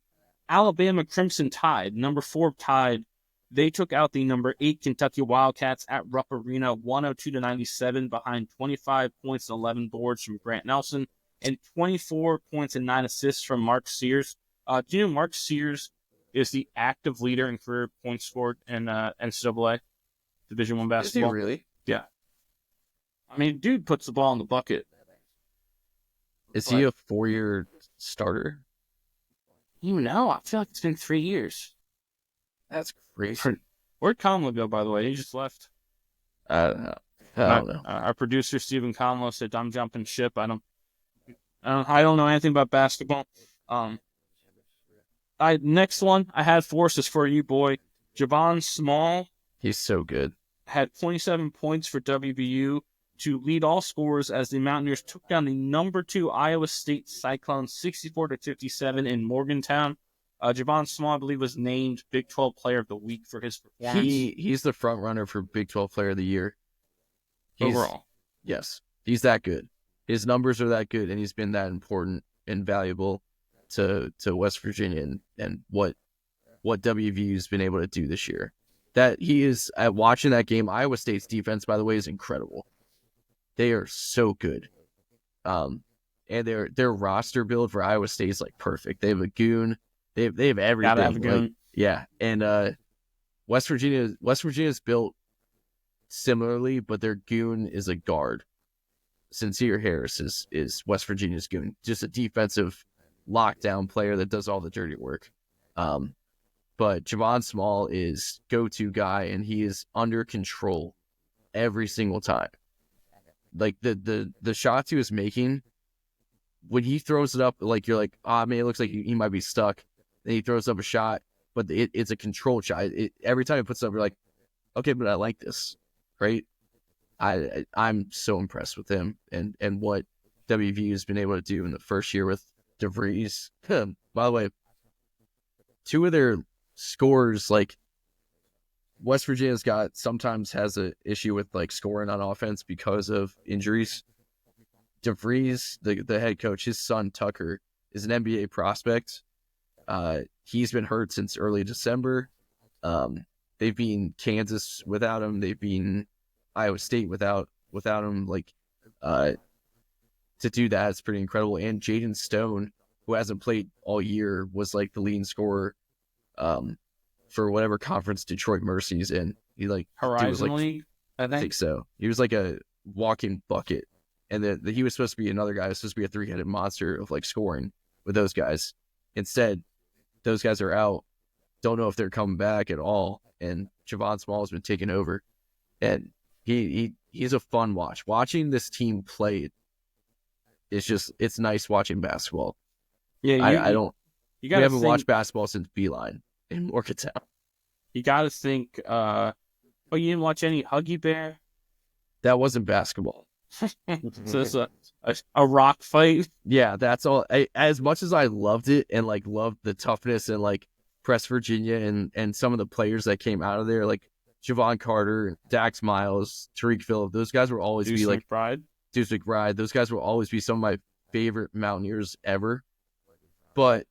Alabama Crimson Tide, number 4 Tide. They took out the number 8 Kentucky Wildcats at Rupp Arena, 102-97, behind 25 points and 11 boards from Grant Nelson and 24 points and 9 assists from Mark Sears. Do you know Mark Sears is the active leader in career points scored in NCAA Division I basketball? Is he really? Yeah. I mean, dude puts the ball in the bucket. Is he a 4-year starter? I feel like it's been 3 years. That's crazy. Where'd Conlon go, by the way? He just left. I don't know. Our producer Stephen Conlon said, "I'm jumping ship. I don't know anything about basketball." Next one I had for us is for you, boy. Javon Small. He's so good. Had 27 points for WVU to lead all scorers as the Mountaineers took down the number 2 Iowa State Cyclones 64-57 in Morgantown. Javon Small, I believe, was named Big 12 Player of the Week for his performance. He's the front runner for Big 12 Player of the Year. Overall. Yes. He's that good. His numbers are that good, and he's been that important and valuable to West Virginia and what WVU's been able to do this year. That he is, at watching that game, Iowa State's defense, by the way, is incredible. They are so good. And their roster build for Iowa State is like perfect. They have a goon. They have everything. Gotta have a goon. Yeah. And West Virginia's built similarly, but their goon is a guard. Sincere Harris is West Virginia's goon. Just a defensive lockdown player that does all the dirty work. But Javon Small is go-to guy, and he is under control every single time. Like the shots he was making, when he throws it up, like you're like, man, it looks like he might be stuck. Then he throws up a shot, but it's a controlled shot. Every time he puts it up, you're like, okay, but I like this, right? I'm so impressed with him and what WVU has been able to do in the first year with DeVries. By the way, 2 of their scores, like West Virginia's sometimes has an issue with like scoring on offense because of injuries. DeVries, the head coach, his son Tucker is an NBA prospect. He's been hurt since early December. They've been Kansas without him. They've been Iowa State without him. Like, to do that is pretty incredible. And Jayden Stone, who hasn't played all year, was like the leading scorer for whatever conference Detroit Mercy's in. He like Horizon League, I think so. He was like a walking bucket, and he was supposed to be another guy. He was supposed to be a 3-headed monster of like scoring with those guys. Instead, those guys are out. Don't know if they're coming back at all. And Javon Small has been taking over, and he's a fun watch. Watching this team play, it's nice watching basketball. Yeah, we haven't watched basketball since Beeline in Morgantown. You got to think. You didn't watch any Huggy Bear? That wasn't basketball. So it's a rock fight. Yeah, that's all. As much as I loved it and like loved the toughness and like Press Virginia and some of the players that came out of there, like Javon Carter, Dax Miles, Tariq Phillip, those guys will always be like Deuce McBride. Those guys will always be some of my favorite Mountaineers ever. But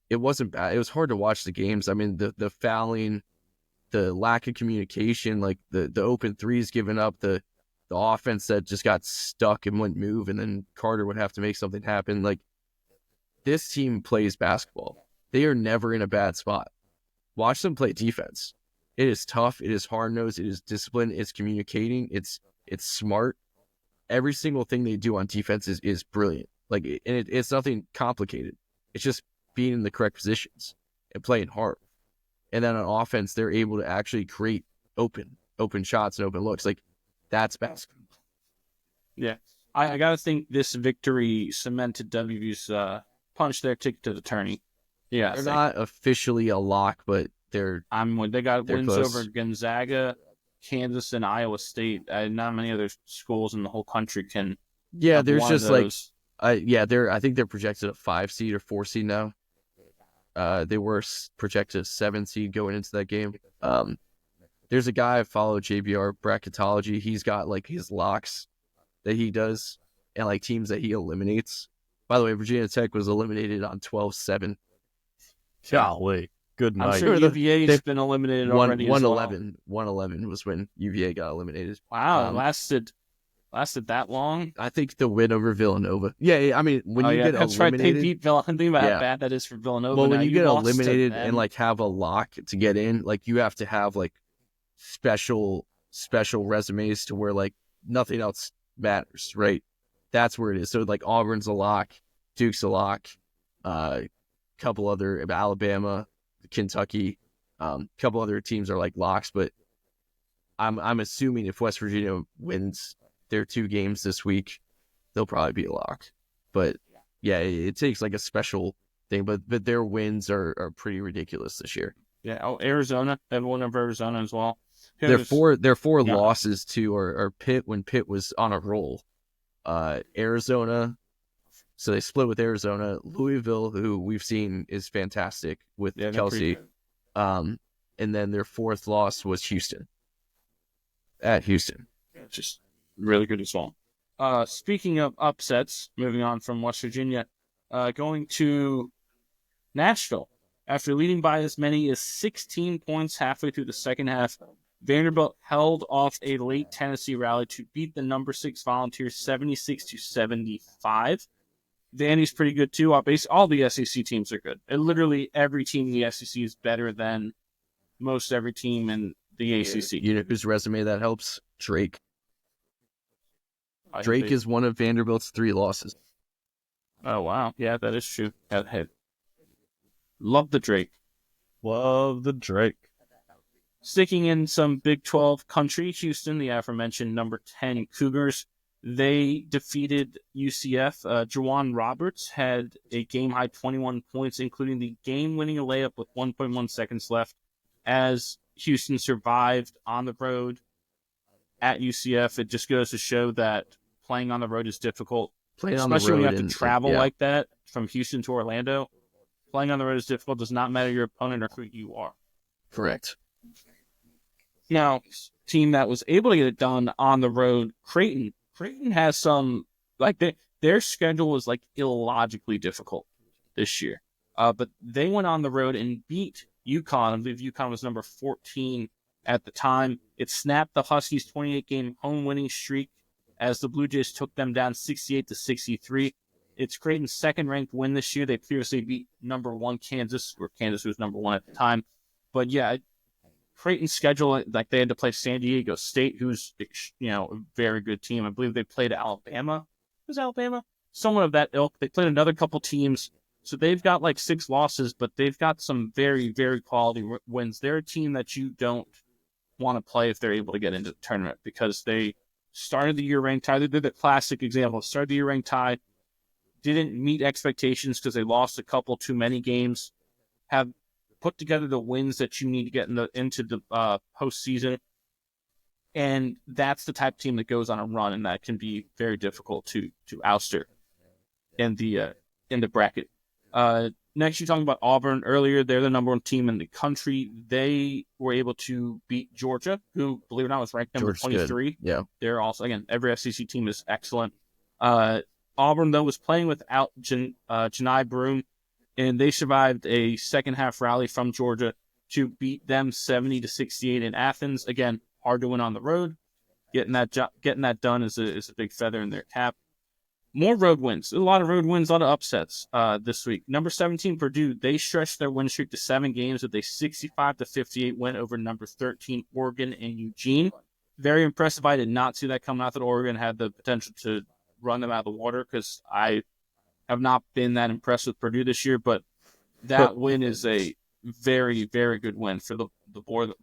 it wasn't bad. It was hard to watch the games. I mean, the fouling, the lack of communication, like the open threes given up, the offense that just got stuck and wouldn't move, and then Carter would have to make something happen. Like, this team plays basketball. They are never in a bad spot. Watch them play defense. It is tough. It is hard-nosed. It is disciplined. It's communicating. It's smart. Every single thing they do on defense is brilliant. Like, and it's nothing complicated. It's just being in the correct positions and playing hard. And then on offense, they're able to actually create open shots and open looks. Like, that's basketball. Yeah. I got to think this victory cemented WVU's punch their ticket to the tourney. Yeah. They're not officially a lock, but they got wins close. over Gonzaga, Kansas, and Iowa State. Not many other schools in the whole country can. Yeah, there's just like, I think they're projected a 5 seed or 4 seed now. They were projected a 7 seed going into that game. There's a guy I follow, JBR Bracketology. He's got like his locks that he does and like teams that he eliminates. By the way, Virginia Tech was eliminated on 12-7. Golly. Good night. I'm sure UVA's been eliminated already. 111 was when UVA got eliminated. Wow, it lasted that long? I think the win over Villanova. Yeah, I mean, when you get that's eliminated. Right, they beat Villanova. Think about how bad that is for Villanova. Well, when you get eliminated and like have a lock to get in, like you have to have like special resumes to where like nothing else matters, right? that's where it is. So like Auburn's a lock, Duke's a lock, couple other Alabama, Kentucky, couple other teams are like locks, but I'm assuming if West Virginia wins their 2 games this week, they'll probably be a lock. But yeah, it takes like a special thing, but their wins are pretty ridiculous this year. Yeah. Oh, Arizona. Everyone of Arizona as well. Their four Yeah. losses too are Pitt when Pitt was on a roll. Arizona, so they split with Arizona. Louisville, who we've seen is fantastic with Kelsey. And then their 4th loss was Houston. At Houston. Just really good as well. Speaking of upsets, moving on from West Virginia, going to Nashville. After leading by as many as 16 points halfway through the second half, Vanderbilt held off a late Tennessee rally to beat the number 6 Volunteers 76-75. Vandy's pretty good too. All the SEC teams are good. And literally every team in the SEC is better than most every team in the ACC. You know whose resume that helps? Drake. Drake is one of Vanderbilt's 3 losses. Oh, wow. Yeah, that is true. Love the Drake. Love the Drake. Sticking in some Big 12 country, Houston, the aforementioned number 10 Cougars, they defeated UCF. Jawan Roberts had a game-high 21 points, including the game-winning layup with 1.1 seconds left, as Houston survived on the road at UCF. It just goes to show that playing on the road is difficult, especially when you have to travel like that from Houston to Orlando. Playing on the road is difficult. Does not matter your opponent or who you are. Correct. Now, team that was able to get it done on the road, Creighton. Creighton has some, like, their schedule was, like, illogically difficult this year. But they went on the road and beat UConn. I believe UConn was number 14 at the time. It snapped the Huskies' 28-game home winning streak as the Blue Jays took them down 68-63. It's Creighton's 2nd-ranked win this year. They previously beat number 1 Kansas, or Kansas was number 1 at the time. But yeah, Creighton's schedule, like they had to play San Diego State, who's, you know, a very good team. I believe they played Alabama. Was Alabama? Someone of that ilk. They played another couple teams. So they've got like 6 losses, but they've got some very, very quality wins. They're a team that you don't want to play if they're able to get into the tournament, because they started the year ranked high. They're the classic example. Started the year ranked high, didn't meet expectations because they lost a couple too many games, have put together the wins that you need to get into the postseason. And that's the type of team that goes on a run, and that can be very difficult to ouster in the bracket. Next, you're talking about Auburn earlier. They're the number 1 team in the country. They were able to beat Georgia, who, believe it or not, was ranked number 23. Good. Yeah. They're also, again, every SEC team is excellent. Auburn, though, was playing without Janai Broome, and they survived a second-half rally from Georgia to beat them 70-68 in Athens. Again, hard to win on the road. Getting that done is a big feather in their cap. More road wins. A lot of road wins, a lot of upsets this week. Number 17, Purdue, they stretched their win streak to 7 games with a 65-58 win over number 13, Oregon and Eugene. Very impressive. I did not see that coming out that Oregon had the potential to run them out of the water, because I have not been that impressed with Purdue this year, but that win is a very, very good win for the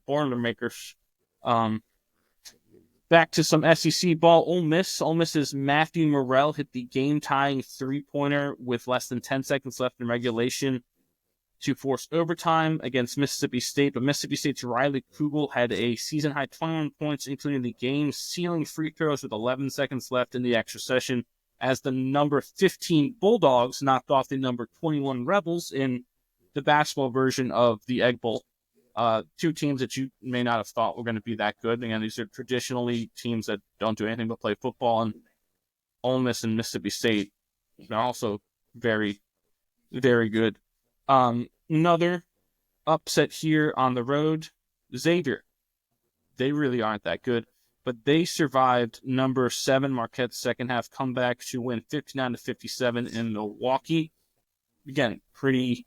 Boilermakers. Back to some SEC ball. Ole Miss's Matthew Morrell hit the game-tying 3-pointer with less than 10 seconds left in regulation to force overtime against Mississippi State, but Mississippi State's Riley Kugel had a season-high 21 points, including the game-sealing free throws with 11 seconds left in the extra session, as the number 15 Bulldogs knocked off the number 21 Rebels in the basketball version of the Egg Bowl. 2 teams that you may not have thought were going to be that good. Again, these are traditionally teams that don't do anything but play football, and Ole Miss and Mississippi State are also very, very good. Another upset here on the road, Xavier. They really aren't that good, but they survived number 7 Marquette's second-half comeback to win 59-57 in Milwaukee. Again, pretty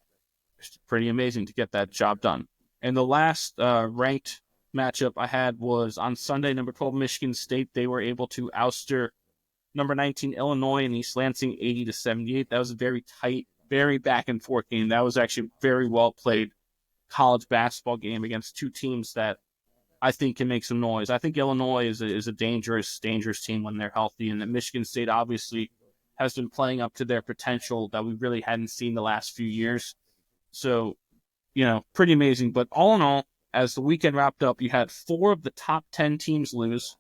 amazing to get that job done. And the last ranked matchup I had was on Sunday, number 12 Michigan State. They were able to ouster number 19 Illinois and East Lansing 80-78. That was a very tight, very back and forth game. That was actually very well played college basketball game against two teams that I think can make some noise. I think Illinois is a dangerous team when they're healthy, and that Michigan State obviously has been playing up to their potential that we really hadn't seen the last few years. So, pretty amazing. But all in all, as the weekend wrapped up, you had 4 of the top 10 teams lose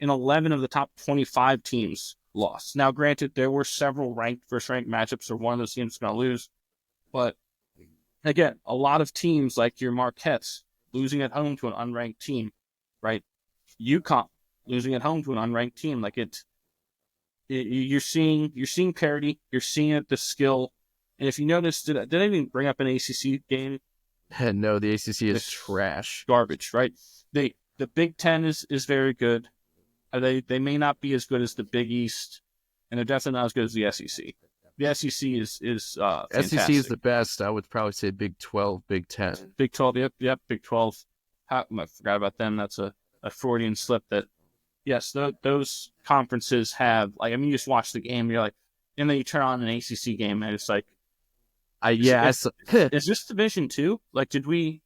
and 11 of the top 25 teams lost. Now, granted, there were several first ranked matchups where one of those teams was going to lose. But again, a lot of teams like your Marquettes losing at home to an unranked team, right? UConn losing at home to an unranked team. Like you're seeing parity. You're seeing the skill. And if you notice, did I even bring up an ACC game? No, the ACC is trash, garbage, right? The Big Ten is very good. They may not be as good as the Big East, and they're definitely not as good as the SEC. The SEC is fantastic. SEC is the best. I would probably say Big 12, Big 10. Big 12, yep, Big 12. I forgot about them. That's a Freudian slip. That yes, those conferences have you just watch the game, you're like, and then you turn on an ACC game, and it's like, is this Division 2? Like, did we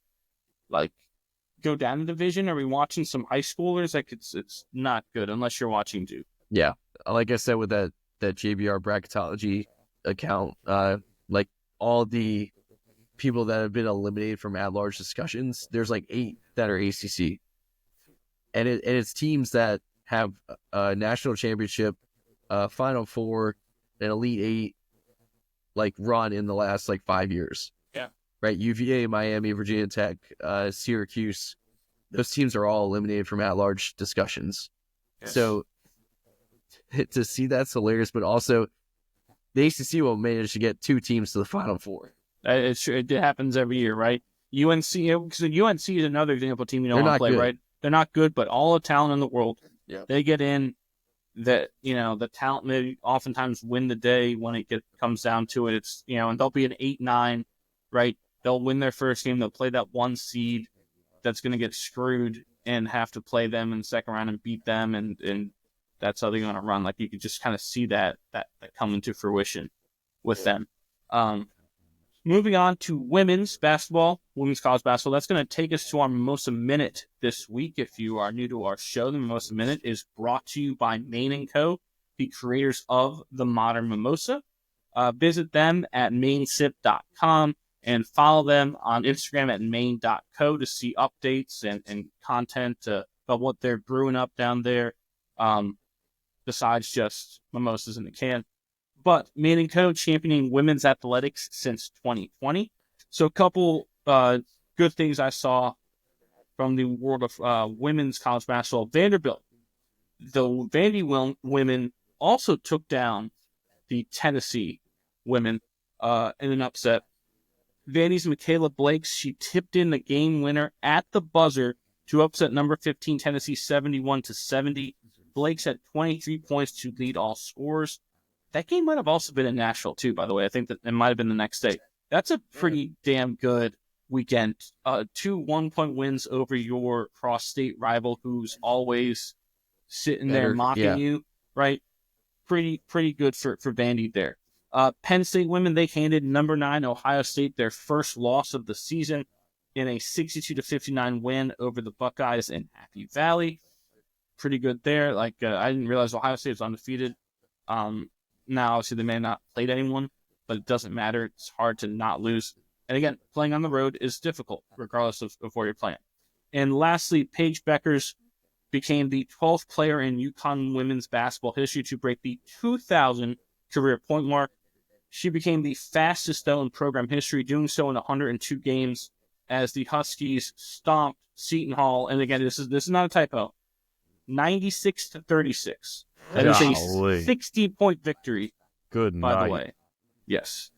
go down the division? Are we watching some high schoolers? Like, it's not good unless you're watching Duke. Yeah, like I said with that JBR bracketology account, all the people that have been eliminated from at-large discussions, there's 8 that are ACC, and it's teams that have a national championship, Final Four, an Elite 8 run in the last 5 years. Yeah, right. UVA, Miami, Virginia Tech, Syracuse, those teams are all eliminated from at-large discussions. Yes. So to see that's hilarious, but also the ACC will manage to get 2 teams to the Final Four. It happens every year, right? UNC, because UNC is another example team you don't want to play, right? They're not good, but all the talent in the world, they get in. That the talent may oftentimes win the day when it comes down to it. It's and they'll be an 8-9, right? They'll win their first game. They'll play that 1 seed that's going to get screwed and have to play them in the second round and beat them, and that's how they're going to run. Like, you could just kind of see that coming to fruition with them. Moving on to women's college basketball. That's going to take us to our Mimosa Minute this week. If you are new to our show, the Mimosa Minute is brought to you by Maine & Co., the creators of the modern mimosa. Visit them at mainsip.com and follow them on Instagram at maine.co to see updates and content about what they're brewing up down there, besides just mimosas in the can. But Maine & Co. championing women's athletics since 2020. So a couple good things I saw from the world of women's college basketball. Vanderbilt, the Vandy women also took down the Tennessee women in an upset. Vandy's Michaela Blake, she tipped in the game winner at the buzzer to upset number 15 Tennessee 71-70. Blake's had 23 points to lead all scorers. That game might have also been in Nashville, too, by the way. I think that it might have been the next day. That's a pretty damn good weekend. 2 1-point wins over your cross-state rival who's always sitting there mocking you, right? Pretty good for Vandy there. Penn State women, they handed number 9 Ohio State their first loss of the season in a 62-59 win over the Buckeyes in Happy Valley. Pretty good there. I didn't realize Ohio State was undefeated. Now, obviously, they may have not played anyone, but it doesn't matter. It's hard to not lose. And again, playing on the road is difficult, regardless of where you're playing. And lastly, Paige Beckers became the 12th player in UConn women's basketball history to break the 2,000 career point mark. She became the fastest, though, in program history, doing so in 102 games as the Huskies stomped Seton Hall. And again, this is not a typo. 96-36. That is a 60-point victory. Good by night. the way. Yes,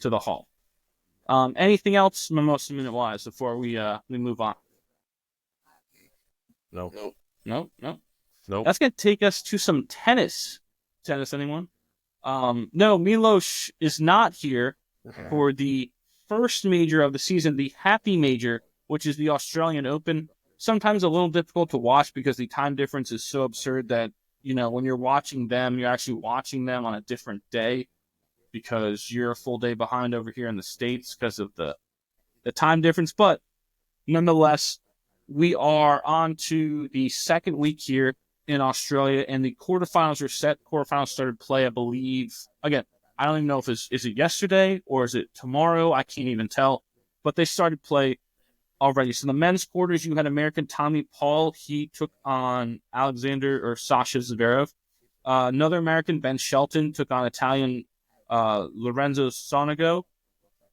to the Hall. Anything else, Mimosa Minute wise, before we move on? No. That's gonna take us to some tennis. Tennis, anyone? No, Milos is not here for the first major of the season, the Happy Major, which is the Australian Open. Sometimes a little difficult to watch because the time difference is so absurd that when you're watching them, you're actually watching them on a different day because you're a full day behind over here in the States because of the time difference. But nonetheless, we are on to the second week here in Australia, and the quarterfinals are set. Quarterfinals started play, I believe. Again, I don't even know if is it yesterday or is it tomorrow. I can't even tell. But they started play already. So the men's quarters, you had American Tommy Paul. He took on Sasha Zverev. Another American, Ben Shelton, took on Italian Lorenzo Sonego.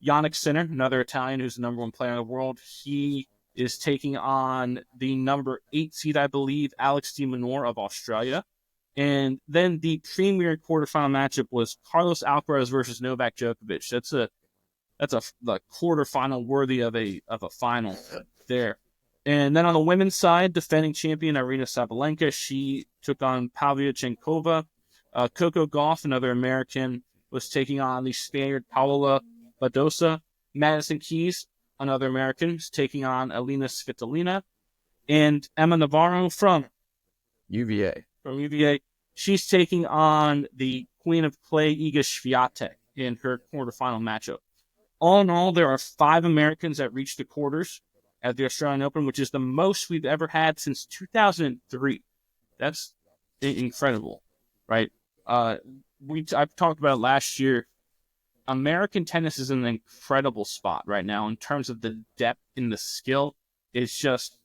Yannick Sinner, another Italian who's the number one player in the world, he is taking on the number 8 seed, I believe, Alex de Minaur of Australia. And then the premier quarterfinal matchup was Carlos Alcaraz versus Novak Djokovic. That's a quarterfinal worthy of a final there. And then on the women's side, defending champion Aryna Sabalenka, she took on Pavlyuchenkova. Coco Gauff, another American, was taking on the Spaniard Paola Badosa. Madison Keys, another American, is taking on Alina Svitolina. And Emma Navarro from UVA. She's taking on the Queen of Clay, Iga Swiatek, in her quarterfinal matchup. All in all, there are 5 Americans that reached the quarters at the Australian Open, which is the most we've ever had since 2003. That's incredible, right? I've talked about it last year. American tennis is in an incredible spot right now in terms of the depth in the skill. It's just,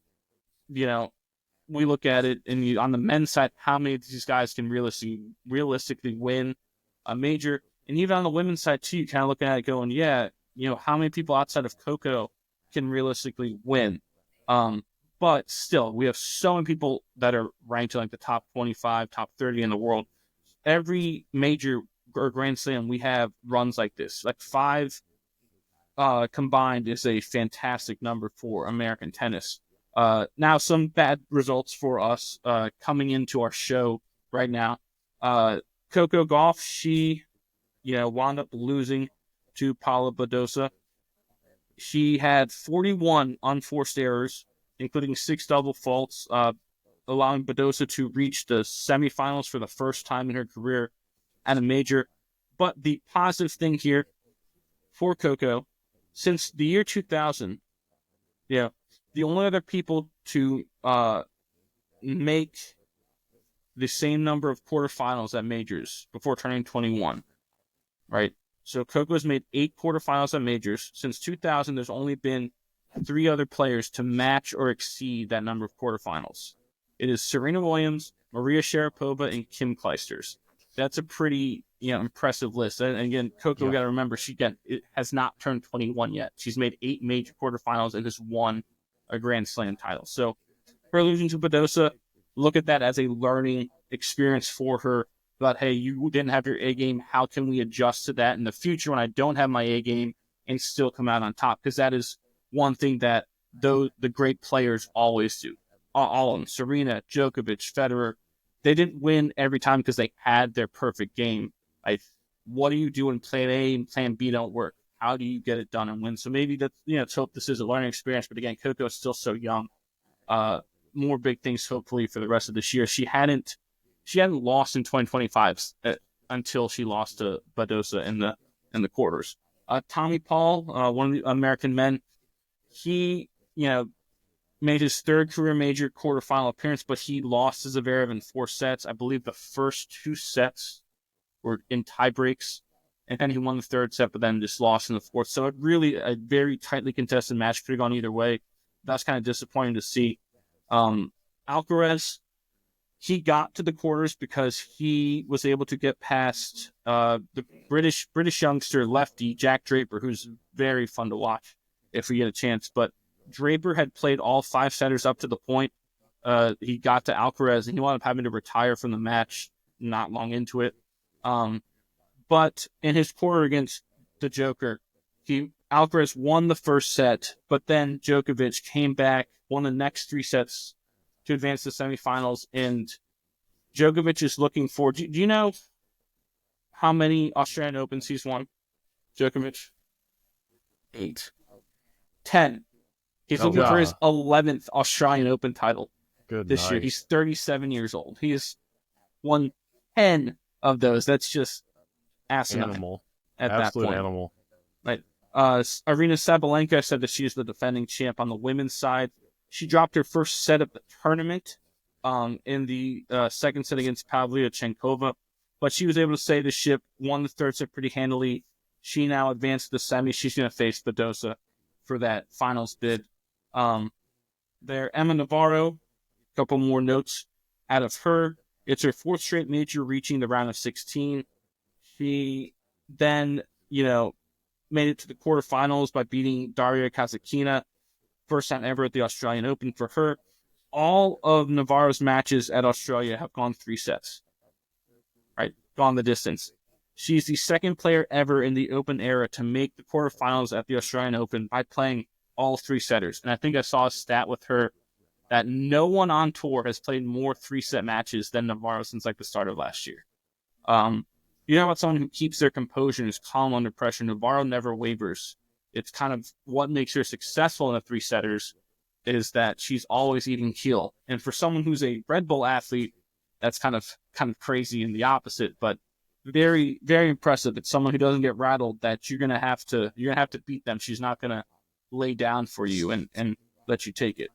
we look at it, and on the men's side, how many of these guys can realistically win a major? And even on the women's side, too, you kind of look at it going, how many people outside of Coco can realistically win? But still, we have so many people that are ranked in like the top 25, top 30 in the world. Every major or Grand Slam, we have runs like this. Like 5 combined is a fantastic number for American tennis. Now, some bad results for us coming into our show right now. Coco Gauff, she wound up losing to Paula Badosa. She had 41 unforced errors, including 6 double faults, allowing Badosa to reach the semifinals for the first time in her career at a major. But the positive thing here for Coco, since the year 2000, the only other people to make the same number of quarterfinals at majors before turning 21, right? So Coco's made 8 quarterfinals at majors. Since 2000, there's only been 3 other players to match or exceed that number of quarterfinals. It is Serena Williams, Maria Sharapova, and Kim Clijsters. That's a pretty impressive list. And again, Coco, we got to remember, it has not turned 21 yet. She's made 8 major quarterfinals and has won a Grand Slam title. So her losing to Badosa, look at that as a learning experience for her. But hey, you didn't have your A game. How can we adjust to that in the future when I don't have my A game and still come out on top? Because that is one thing that the great players always do. All of them, Serena, Djokovic, Federer, they didn't win every time because they had their perfect game. Like, what do you do when plan A and plan B don't work? How do you get it done and win? So maybe that's, let's hope this is a learning experience. But again, Coco is still so young. More big things hopefully for the rest of this year. She hadn't lost in 2025 until she lost to Badosa in the quarters. Tommy Paul, one of the American men, he made his 3rd career major quarterfinal appearance, but he lost to Zverev in 4 sets. I believe the first 2 sets were in tie breaks, and then he won the 3rd set, but then just lost in the 4th. So it really a very tightly contested match. Could have gone either way. That's kind of disappointing to see. Alcaraz, he got to the quarters because he was able to get past the British youngster lefty Jack Draper, who's very fun to watch if we get a chance. But Draper had played all 5 setters up to the point. He got to Alcaraz, and he wound up having to retire from the match not long into it. But in his quarter against the Joker, Alcaraz won the first set, but then Djokovic came back, won the next 3 sets to advance to the semifinals. And Djokovic is looking for. Do you know how many Australian Opens he's won? Djokovic? 8. 10. He's looking for his 11th Australian Open title this year. He's 37 years old. He is won 10 of those. That's just asinine Animal. at Absolute that point. animal. Right. Arina Sabalenka said that she's the defending champ on the women's side. She dropped her first set of the tournament in the second set against Pavlyuchenkova, but she was able to say the ship, won the third set pretty handily. She now advanced to the semi. She's going to face Badosa for that finals bid. There, Emma Navarro, a couple more notes out of her. It's her fourth straight major reaching the round of 16. She then, made it to the quarterfinals by beating Daria Kasatkina, first time ever at the Australian Open for her. All of Navarro's matches at Australia have gone 3 sets, right? Gone the distance. She's the second player ever in the Open era to make the quarterfinals at the Australian Open by playing all 3 setters. And I think I saw a stat with her that no one on tour has played more 3-set matches than Navarro since like the start of last year. You know about someone who keeps their composure and is calm under pressure. Navarro never wavers. It's kind of what makes her successful in the 3-setters is that she's always eating heel. And for someone who's a Red Bull athlete, that's kind of crazy and the opposite, but very, very impressive. It's someone who doesn't get rattled that you're gonna have to beat them. She's not gonna lay down for you and let you take it.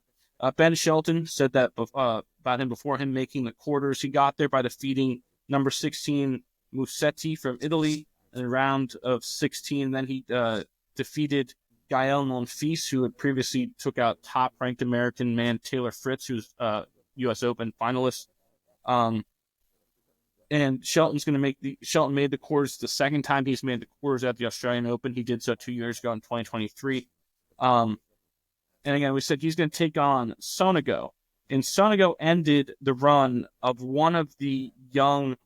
Ben Shelton said that about him before him making the quarters. He got there by defeating number 16 Musetti from Italy in the round of 16. Then he defeated Gael Monfils, who had previously took out top-ranked American man Taylor Fritz, who's U.S. Open finalist. And Shelton made the quarters the second time he's made the quarters at the Australian Open. He did so 2 years ago in 2023. And again, we said he's going to take on Sonego. And Sonego ended the run of one of the young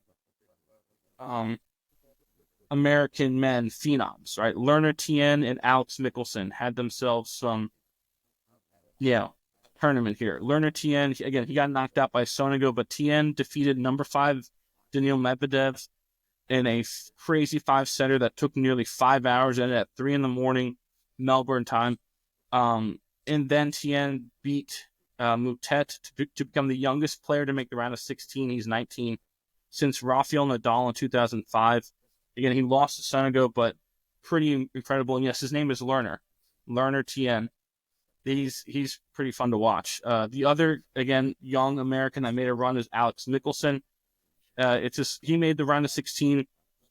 American men phenoms, right? Lerner Tien and Alex Mickelson had themselves some, tournament here. Lerner Tien, again, he got knocked out by Sonego, but Tien defeated number 5 Daniil Medvedev in a crazy 5-setter that took nearly 5 hours, and at 3 a.m. Melbourne time. And then Tien beat Moutet to become the youngest player to make the round of 16. He's 19. Since Rafael Nadal in 2005. Again, he lost to Sonego, but pretty incredible. And yes, his name is Lerner Tien. He's pretty fun to watch. The other, again, young American that made a run is Alex Mickelson. He made the round of 16,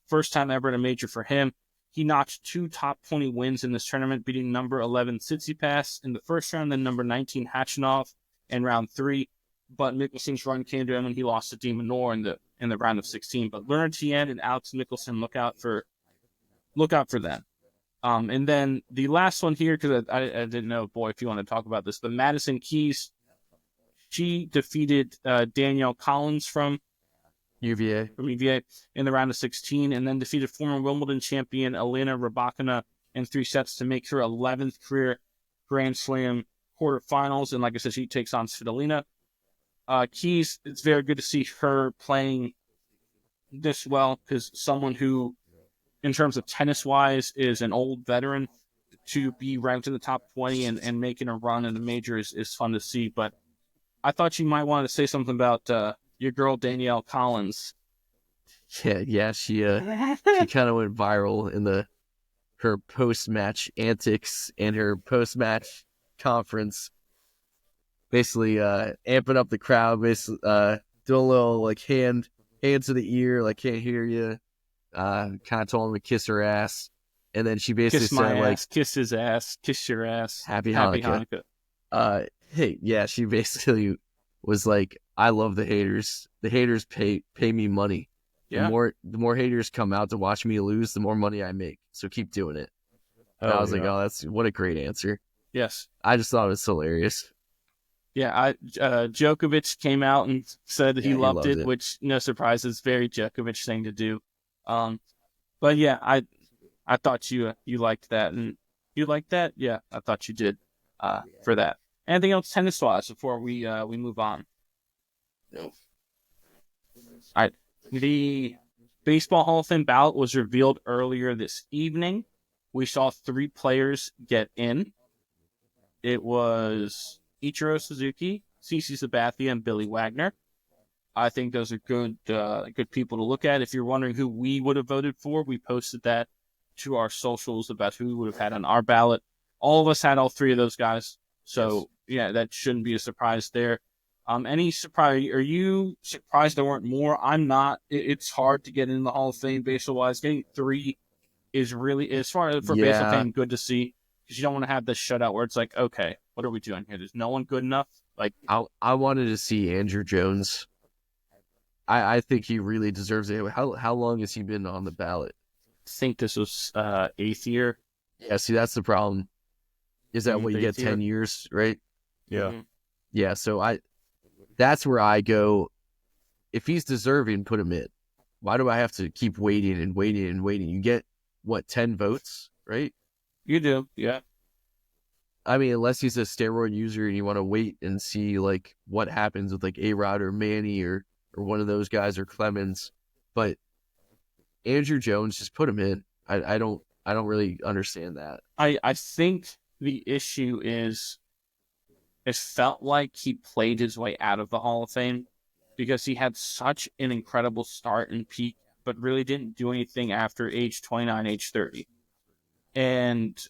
first time ever in a major for him. He notched 2 top 20 wins in this tournament, beating number 11 Tsitsipas in the first round, then number 19 Khachanov in round 3. But Mickelson's run came to him, and he lost to De Minaur in the round of 16. But Lerner Tien and Alex Mickelson, look out for them. And then the last one here, because I didn't know, boy, if you want to talk about this, but Madison Keys, she defeated Danielle Collins from UVA in the round of 16, and then defeated former Wimbledon champion Elena Rybakina in 3 sets to make her 11th career Grand Slam quarterfinals. And like I said, she takes on Svitolina. Keys, it's very good to see her playing this well, because someone who, in terms of tennis-wise, is an old veteran, to be ranked in the top 20 and making a run in the major is fun to see. But I thought you might want to say something about your girl Danielle Collins. Yeah, she kind of went viral in her post-match antics and her post-match conference. Basically, amping up the crowd, basically, doing a little like hand to the ear, like can't hear you. Kind of told him to kiss her ass, and then she basically said like, "Kiss his ass, kiss your ass, Happy Hanukkah." She basically was like, "I love the haters. The haters pay me money. Yeah. The more haters come out to watch me lose, the more money I make. So keep doing it." And I was like, "Oh, what a great answer." Yes, I just thought it was hilarious. Yeah, Djokovic came out and said he loved it, which, no surprise, is very Djokovic thing to do. But yeah, I thought you liked that, and you liked that. Yeah, I thought you did. For that. Anything else tennis-wise before we move on? No. All right. The Baseball Hall of Fame ballot was revealed earlier this evening. We saw 3 players get in. It was Ichiro Suzuki, CC Sabathia, and Billy Wagner. I think those are good people to look at. If you're wondering who we would have voted for, we posted that to our socials about who we would have had on our ballot. All of us had all three of those guys. So, yeah, that shouldn't be a surprise there. Any surprise? Are you surprised there weren't more? I'm not. It's hard to get in the Hall of Fame baseball-wise. Getting 3 is really, as far as for baseball fan, good to see, because you don't want to have this shutout where it's like, okay, what are we doing here? There's no one good enough. Like, I wanted to see Andrew Jones. I think he really deserves it. How long has he been on the ballot? I think this was 8th year. Yeah, see, that's the problem. Is that what you get 10 years, right? Yeah. Mm-hmm. Yeah, so that's where I go. If he's deserving, put him in. Why do I have to keep waiting and waiting and waiting? You get, 10 votes, right? You do, yeah. I mean, unless he's a steroid user and you want to wait and see, like, what happens with, like, A-Rod or Manny or one of those guys or Clemens. But Andrew Jones, just put him in. I don't really understand that. I think the issue is it felt like he played his way out of the Hall of Fame because he had such an incredible start and peak, but really didn't do anything after age 29, age 30. And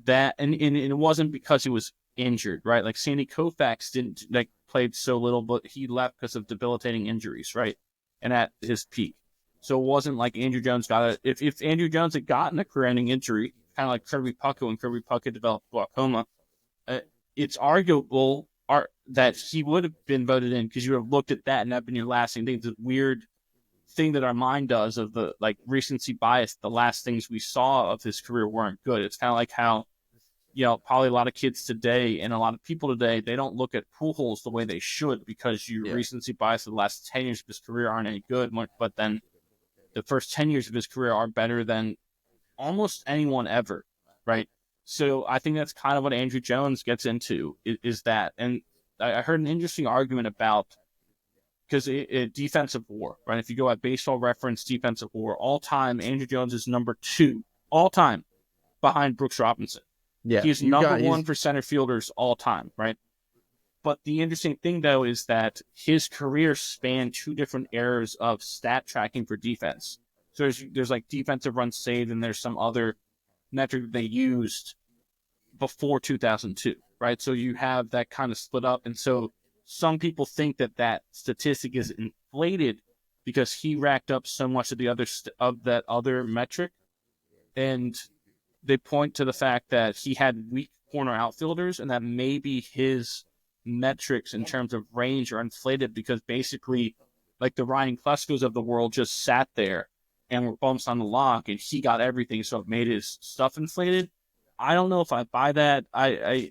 it wasn't because he was injured, right? Like Sandy Koufax didn't played so little, but he left because of debilitating injuries, right? And at his peak. So it wasn't like Andrew Jones got it. If Andrew Jones had gotten a career-ending injury, kind of like Kirby Puckett when Kirby Puckett developed glaucoma, it's arguable that he would have been voted in because you would have looked at that and that been your last thing. I think the weird thing that our mind does of the recency bias, the last things we saw of his career weren't good. It's kind of like how, probably a lot of kids today and a lot of people today, they don't look at Pujols the way they should because your recency bias of the last 10 years of his career aren't any good, but then the first 10 years of his career are better than almost anyone ever, right? So I think that's kind of what Andrew Jones gets into is that. And I heard an interesting argument about, because defensive WAR, right? If you go at Baseball Reference defensive WAR, all time, Andrew Jones is number 2 all time behind Brooks Robinson. Yeah, he's number 1 for center fielders all time, right? But the interesting thing, though, is that his career spanned 2 different eras of stat tracking for defense. So there's like defensive runs saved, and there's some other metric they used before 2002, right? So you have that kind of split up. And so some people think that statistic is inflated because he racked up so much of that other metric. And they point to the fact that he had weak corner outfielders and that maybe his metrics in terms of range are inflated because basically like the Ryan Kleskos of the world just sat there and were bumps on the lock and he got everything, so it made his stuff inflated. I don't know if I buy that.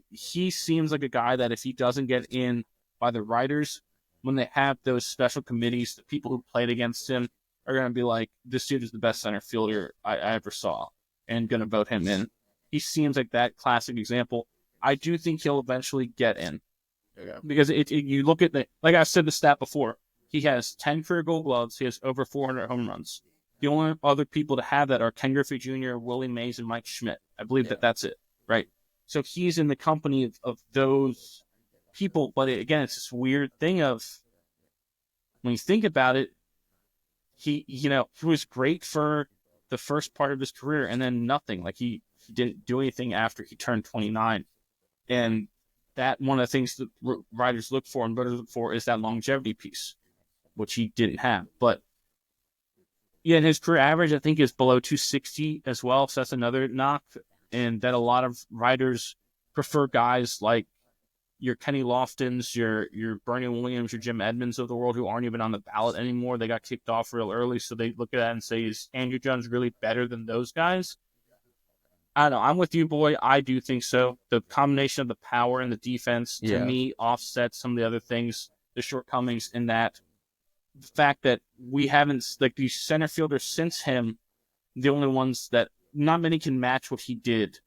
He seems like a guy that if he doesn't get in by the writers, when they have those special committees, the people who played against him are going to be like, this dude is the best center fielder I ever saw and going to vote him in. He seems like that classic example. I do think he'll eventually get in. Because you look at like I said the stat before, he has 10 career Gold Gloves. He has over 400 home runs. The only other people to have that are Ken Griffey Jr., Willie Mays, and Mike Schmidt. I believe that's it, right? So he's in the company of those people. But again, it's this weird thing of when you think about it, he was great for the first part of his career and then nothing. Like he didn't do anything after he turned 29. And that one of the things that writers look for and voters look for is that longevity piece, which he didn't have. But yeah, and his career average, I think, is below 260 as well. So that's another knock. And that a lot of writers prefer guys like your Kenny Loftons, your Bernie Williams, your Jim Edmonds of the world who aren't even on the ballot anymore. They got kicked off real early. So they look at that and say, is Andrew Jones really better than those guys? I don't know. I'm with you, boy. I do think so. The combination of the power and the defense, to me, offsets some of the other things, the shortcomings in that. The fact that we haven't, like these center fielders since him, the only ones that not many can match what he did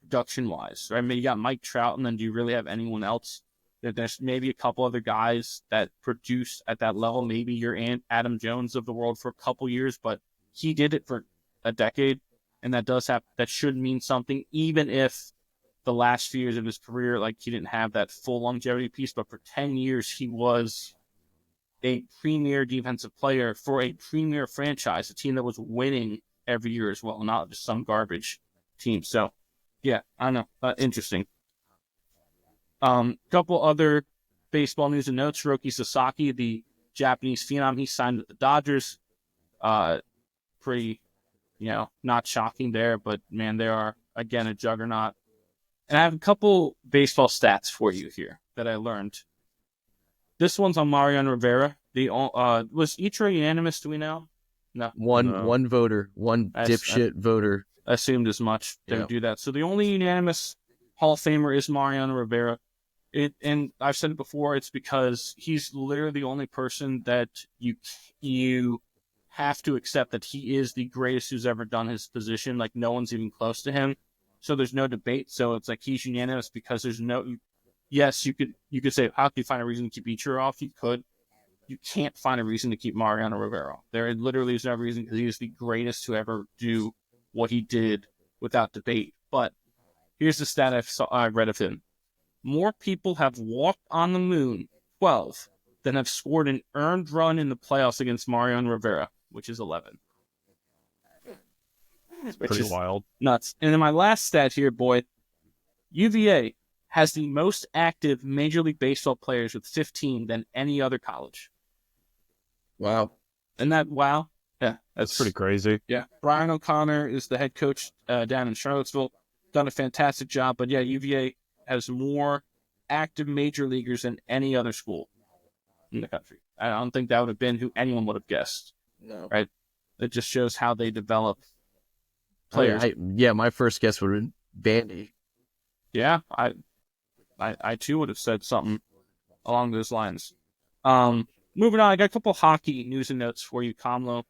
production-wise. Right? I mean, you got Mike Trout, and then do you really have anyone else? There's maybe a couple other guys that produce at that level. Maybe your Adam Jones of the world for a couple years, but he did it for a decade. And that should mean something, even if the last few years of his career, like he didn't have that full longevity piece, but for 10 years he was a premier defensive player for a premier franchise, a team that was winning every year as well, not just some garbage team. So, yeah, I don't know. Interesting. Couple other baseball news and notes. Hiroki Sasaki, the Japanese phenom, he signed with the Dodgers. Pretty, not shocking there, but man, they are, again, a juggernaut. And I have a couple baseball stats for you here that I learned. This one's on Mariano Rivera. Was Ichiro unanimous, do we know? No. One voter, one dipshit voter. I assumed as much. They would do that. So the only unanimous Hall of Famer is Mariano Rivera. And I've said it before, it's because he's literally the only person that you have to accept that he is the greatest who's ever done his position. Like, no one's even close to him. So there's no debate. So it's like he's unanimous because there's no... Yes, you could say, how can you find a reason to keep Ichiro off? You could. You can't find a reason to keep Mariano Rivera off. There literally is no reason because he is the greatest to ever do what he did without debate. But here's the stat I read of him. More people have walked on the moon, 12, than have scored an earned run in the playoffs against Mariano Rivera, which is 11. Pretty wild. Nuts. And then my last stat here, boy, UVA has the most active Major League Baseball players with 15 than any other college. Wow. Isn't that wow? Yeah. That's pretty crazy. Yeah. Brian O'Connor is the head coach down in Charlottesville. Done a fantastic job. But yeah, UVA has more active major leaguers than any other school in the country. I don't think that would have been who anyone would have guessed. No. Right? It just shows how they develop players. My first guess would have been Vandy. Yeah, I too would have said something along those lines. Moving on, I got a couple hockey news and notes for you, Kamlo.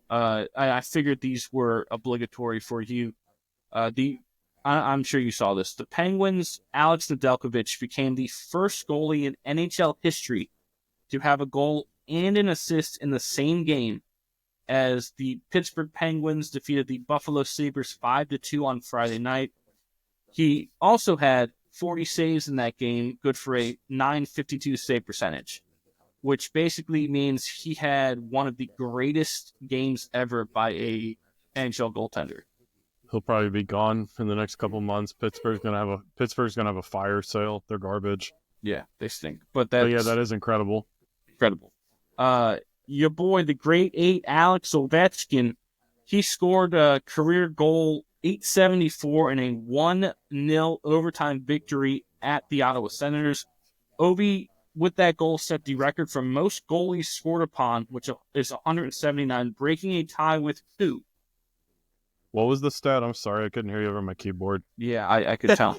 I figured these were obligatory for you. I'm sure you saw this. The Penguins' Alex Nedeljkovic became the first goalie in NHL history to have a goal and an assist in the same game as the Pittsburgh Penguins defeated the Buffalo Sabres 5-2 on Friday night. He also had 40 saves in that game, good for a .952 save percentage, which basically means he had one of the greatest games ever by a NHL goaltender. He'll probably be gone in the next couple months. Pittsburgh's gonna have a fire sale. They're garbage. Yeah, they stink. But yeah, that is incredible. Incredible. Your boy, the grade 8 Alex Ovechkin, he scored a career goal, .874 in a 1-0 overtime victory at the Ottawa Senators. Ovi, with that goal, set the record for most goalies scored upon, which is 179, breaking a tie with who? What was the stat? I'm sorry, I couldn't hear you over my keyboard. Yeah, I could tell.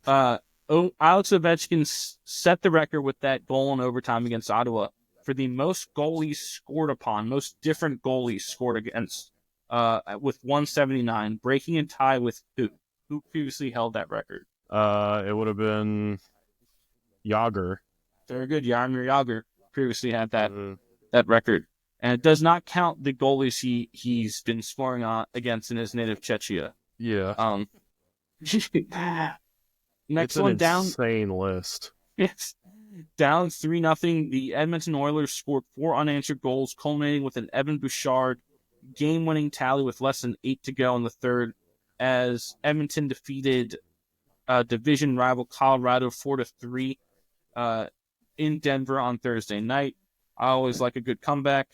Alex Ovechkin set the record with that goal in overtime against Ottawa for the most goalies scored upon, most different goalies scored against, with 179, breaking a tie with who? Who previously held that record? It would have been Jágr. Very good. Jaromir Jágr previously had that record. And it does not count the goalies he's been scoring on against in his native Czechia. Yeah. Next it's an one down. Insane list. Yes. Down 3-0. The Edmonton Oilers scored 4 unanswered goals, culminating with an Evan Bouchard game-winning tally with less than 8 to go in the third, as Edmonton defeated division rival Colorado 4-3 in Denver on Thursday night. I always like a good comeback,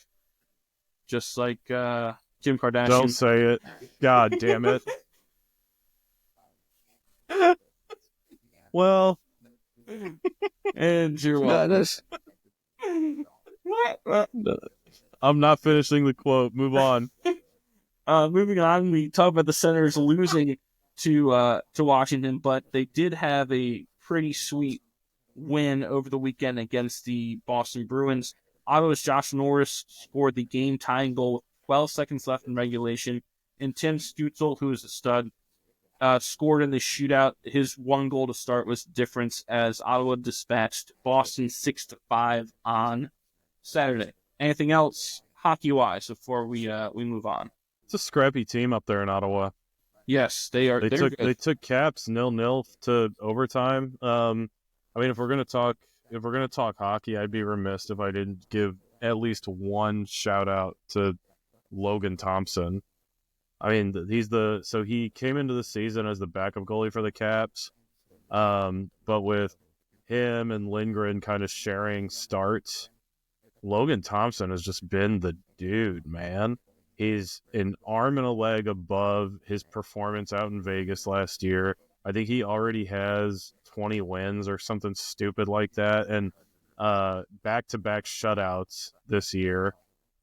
just like Kim Kardashian. Don't say it. God damn it. Well, and you're welcome. I'm not finishing the quote. Move on. Moving on, we talk about the Senators losing to Washington, but they did have a pretty sweet win over the weekend against the Boston Bruins. Ottawa's Josh Norris scored the game-tying goal with 12 seconds left in regulation, and Tim Stützle, who is a stud, scored in the shootout. His one goal to start was the difference as Ottawa dispatched Boston 6-5 on Saturday. Anything else hockey-wise before we move on? It's a scrappy team up there in Ottawa. Yes, they are. They took Caps 0-0 to overtime. I mean, if we're gonna talk hockey, I'd be remiss if I didn't give at least one shout out to Logan Thompson. I mean, he came into the season as the backup goalie for the Caps, but with him and Lindgren kind of sharing starts, Logan Thompson has just been the dude, man. He's an arm and a leg above his performance out in Vegas last year. I think he already has 20 wins or something stupid like that, and back-to-back shutouts this year,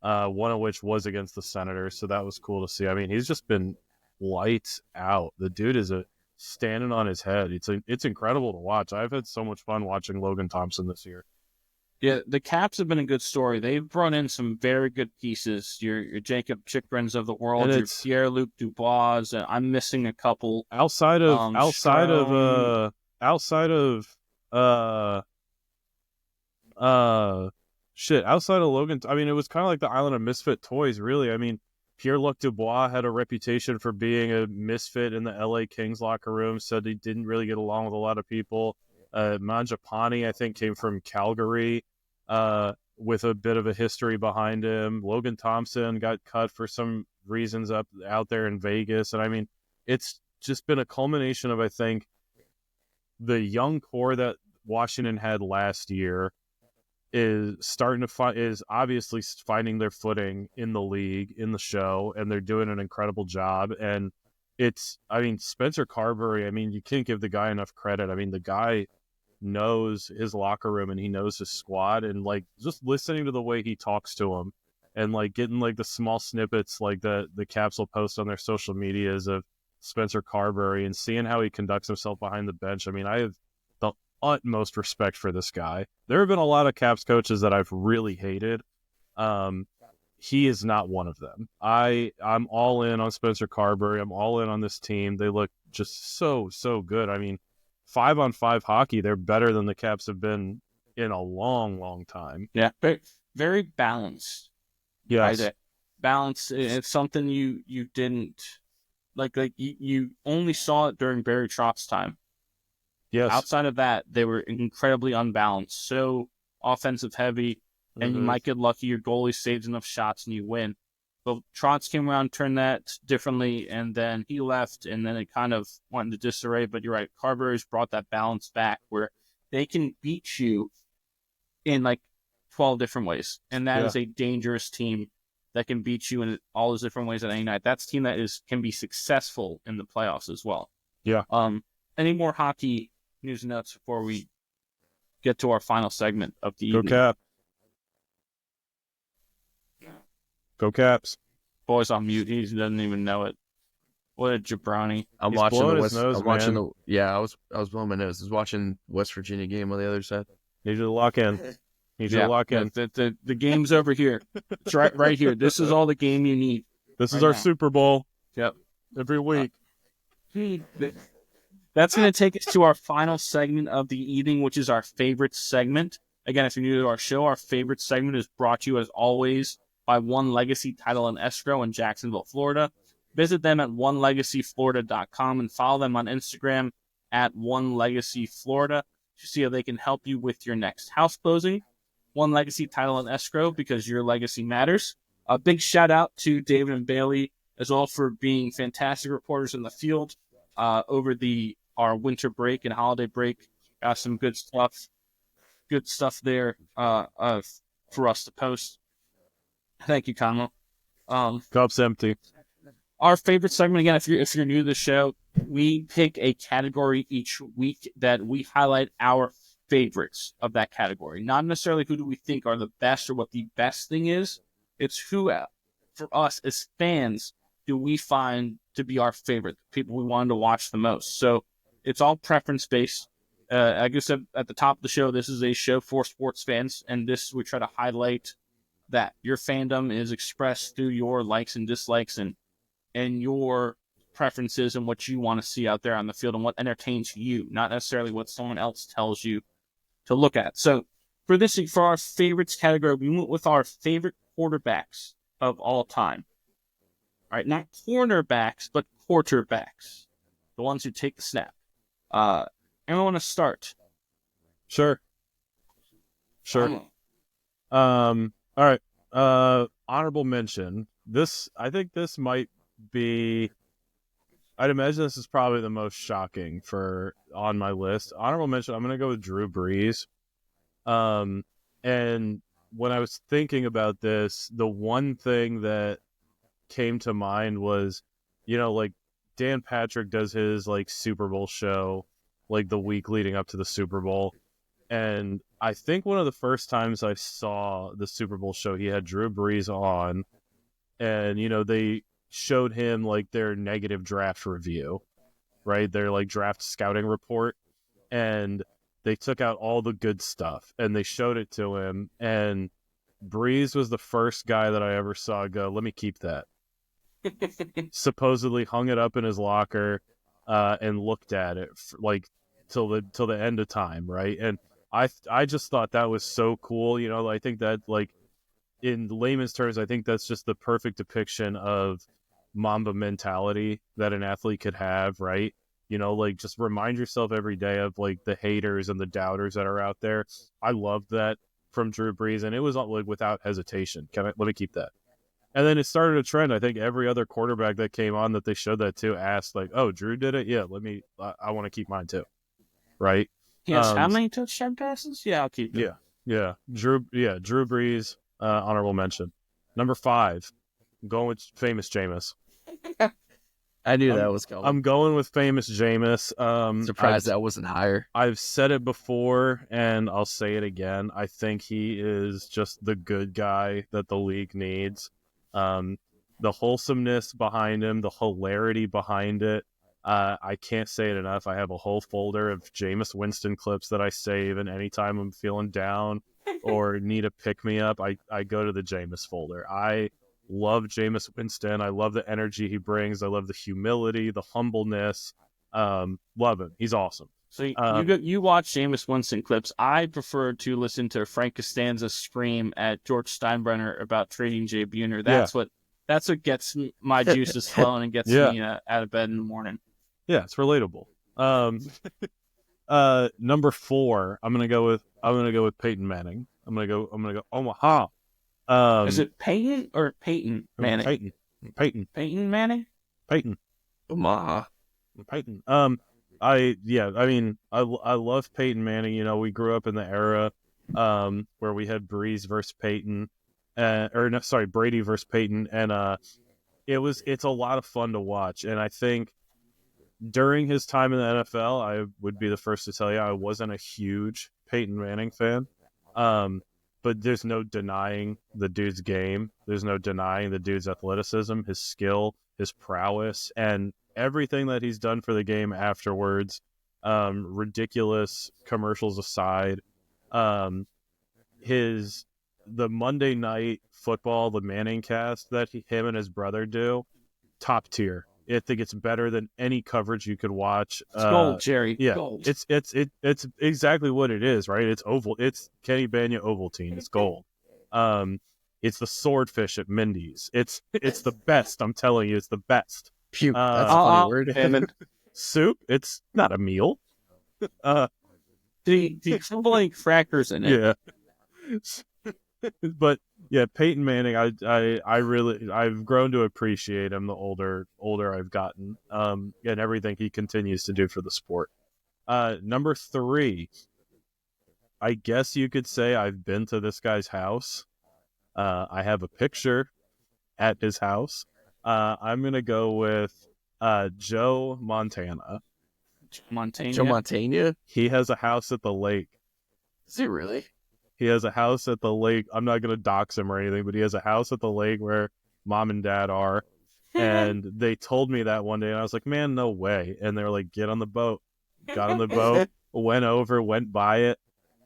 one of which was against the Senators, so that was cool to see. I mean, he's just been lights out. The dude is standing on his head. It's incredible to watch. I've had so much fun watching Logan Thompson this year. Yeah, the Caps have been a good story. They've brought in some very good pieces. Your Jacob Chikbrins of the world, your Pierre-Luc Dubois. I'm missing a couple. Outside of Logan. I mean, it was kind of like the Island of Misfit Toys, really. I mean, Pierre-Luc Dubois had a reputation for being a misfit in the LA Kings locker room. Said he didn't really get along with a lot of people. Mangiapane, I think, came from Calgary with a bit of a history behind him. Logan Thompson got cut for some reasons out there in Vegas. And I mean, it's just been a culmination of, I think, the young core that Washington had last year is obviously finding their footing in the league, in the show, and they're doing an incredible job. And Spencer Carberry, I mean, you can't give the guy enough credit. I mean, the guy knows his locker room and he knows his squad, and like just listening to the way he talks to him and like getting like the small snippets like the Caps will post on their social medias of Spencer Carberry and seeing how he conducts himself behind the bench. I mean, I have the utmost respect for this guy. There have been a lot of Caps coaches that I've really hated. He is not one of them. I'm all in on Spencer Carberry. I'm all in on this team. They look just so good. I mean, 5-on-5 hockey, they're better than the Caps have been in a long time. Yeah, very, very balanced. Yes. Right? Balance. It's something you didn't like you only saw it during Barry Trotz's time. Yes. Outside of that, they were incredibly unbalanced, so offensive heavy, and you might get lucky. Your goalie saves enough shots and you win. But Trotz came around, turned that differently, and then he left, and then it kind of went into disarray. But you're right, Carberry's brought that balance back where they can beat you in like 12 different ways, and that is a dangerous team that can beat you in all those different ways at any night. That's a team that can be successful in the playoffs as well. Yeah. Any more hockey news and notes before we get to our final segment of the evening? Cap. Go Caps. Boy's on mute. He doesn't even know it. What a jabroni. I was blowing my nose. I was watching West Virginia game on the other side. Need you to lock in. The game's over here. It's right here. This is all the game you need. This is our Super Bowl. Yep. Every week. That's going to take us to our final segment of the evening, which is our favorite segment. Again, if you're new to our show, our favorite segment is brought to you, as always, by One Legacy Title and Escrow in Jacksonville, Florida. Visit them at onelegacyflorida.com and follow them on Instagram at onelegacyflorida to see how they can help you with your next house closing. One Legacy Title and Escrow, because your legacy matters. A big shout out to David and Bailey as well for being fantastic reporters in the field over our winter break and holiday break. Some good stuff there for us to post. Thank you, Conmo. Cup's empty. Our favorite segment, again, if you're new to the show, we pick a category each week that we highlight our favorites of that category. Not necessarily who do we think are the best or what the best thing is. It's who, for us as fans, do we find to be our favorite, people we wanted to watch the most. So it's all preference-based. Like I said at the top of the show, this is a show for sports fans, and we try to highlight that your fandom is expressed through your likes and dislikes and your preferences and what you want to see out there on the field and what entertains you, not necessarily what someone else tells you to look at. So for this week, for our favorites category, we went with our favorite quarterbacks of all time. All right, not cornerbacks, but quarterbacks, the ones who take the snap. Anyone want to start? Sure. All right. Honorable mention. I think this might be. I'd imagine this is probably the most shocking for on my list. Honorable mention. I'm gonna go with Drew Brees. Um, and when I was thinking about this, the one thing that came to mind was, like Dan Patrick does his like Super Bowl show, like the week leading up to the Super Bowl. And I think one of the first times I saw the Super Bowl show, he had Drew Brees on, and they showed him like their negative draft review, right? Their like draft scouting report, and they took out all the good stuff and they showed it to him. And Brees was the first guy that I ever saw go, "Let me keep that." Supposedly hung it up in his locker, and looked at it like till the end of time, right? And I just thought that was so cool. I think that like in layman's terms, I think that's just the perfect depiction of Mamba mentality that an athlete could have, right? Like just remind yourself every day of like the haters and the doubters that are out there. I love that from Drew Brees, and it was like without hesitation. Let me keep that. And then it started a trend. I think every other quarterback that came on that they showed that to asked like, "Oh, Drew did it? Yeah, I want to keep mine too." Right? He has how many touchdown passes? Yeah, I'll keep it. Drew Brees, honorable mention. Number 5, I'm going with famous Jameis. I knew that was coming. I'm going with famous Jameis. Surprised that wasn't higher. I've said it before, and I'll say it again. I think he is just the good guy that the league needs. The wholesomeness behind him, the hilarity behind it. I can't say it enough. I have a whole folder of Jameis Winston clips that I save, and anytime I'm feeling down or need a pick-me-up, I go to the Jameis folder. I love Jameis Winston. I love the energy he brings. I love the humility, the humbleness. Love him. He's awesome. So you watch Jameis Winston clips. I prefer to listen to Frank Costanza scream at George Steinbrenner about trading Jay Buhner. That's what gets my juices flowing and gets me out of bed in the morning. Yeah, it's relatable. Number 4, I'm gonna go with Peyton Manning. I'm gonna go Omaha. Is it Peyton or Peyton Manning? Peyton. Peyton Manning? Peyton. Omaha. Peyton. I love Peyton Manning. We grew up in the era where we had Breeze versus Peyton, Brady versus Peyton, and it's a lot of fun to watch. And I think during his time in the NFL, I would be the first to tell you I wasn't a huge Peyton Manning fan. But there's no denying the dude's game. There's no denying the dude's athleticism, his skill, his prowess, and everything that he's done for the game afterwards. Ridiculous commercials aside, the Monday Night Football, the Manning cast that him and his brother do, top tier. I think it's better than any coverage you could watch. It's gold, Jerry. Yeah, gold. It's exactly what it is, right? It's oval. It's Kenny Banya Ovaltine. It's gold. It's the swordfish at Mindy's. It's the best. I'm telling you, it's the best. Puke. That's a funny word. Soup. It's not a meal. The crumbling crackers in it. Yeah. But yeah, Peyton Manning, I've grown to appreciate him the older I've gotten, and everything he continues to do for the sport. Number 3, I guess you could say I've been to this guy's house. I have a picture at his house. I'm gonna go with Joe Montana. Joe Montana? He has a house at the lake. Is he really? He has a house at the lake. I'm not going to dox him or anything, but he has a house at the lake where mom and dad are. And they told me that one day, and I was like, man, no way. And they were like, get on the boat. Got on the boat, went by it.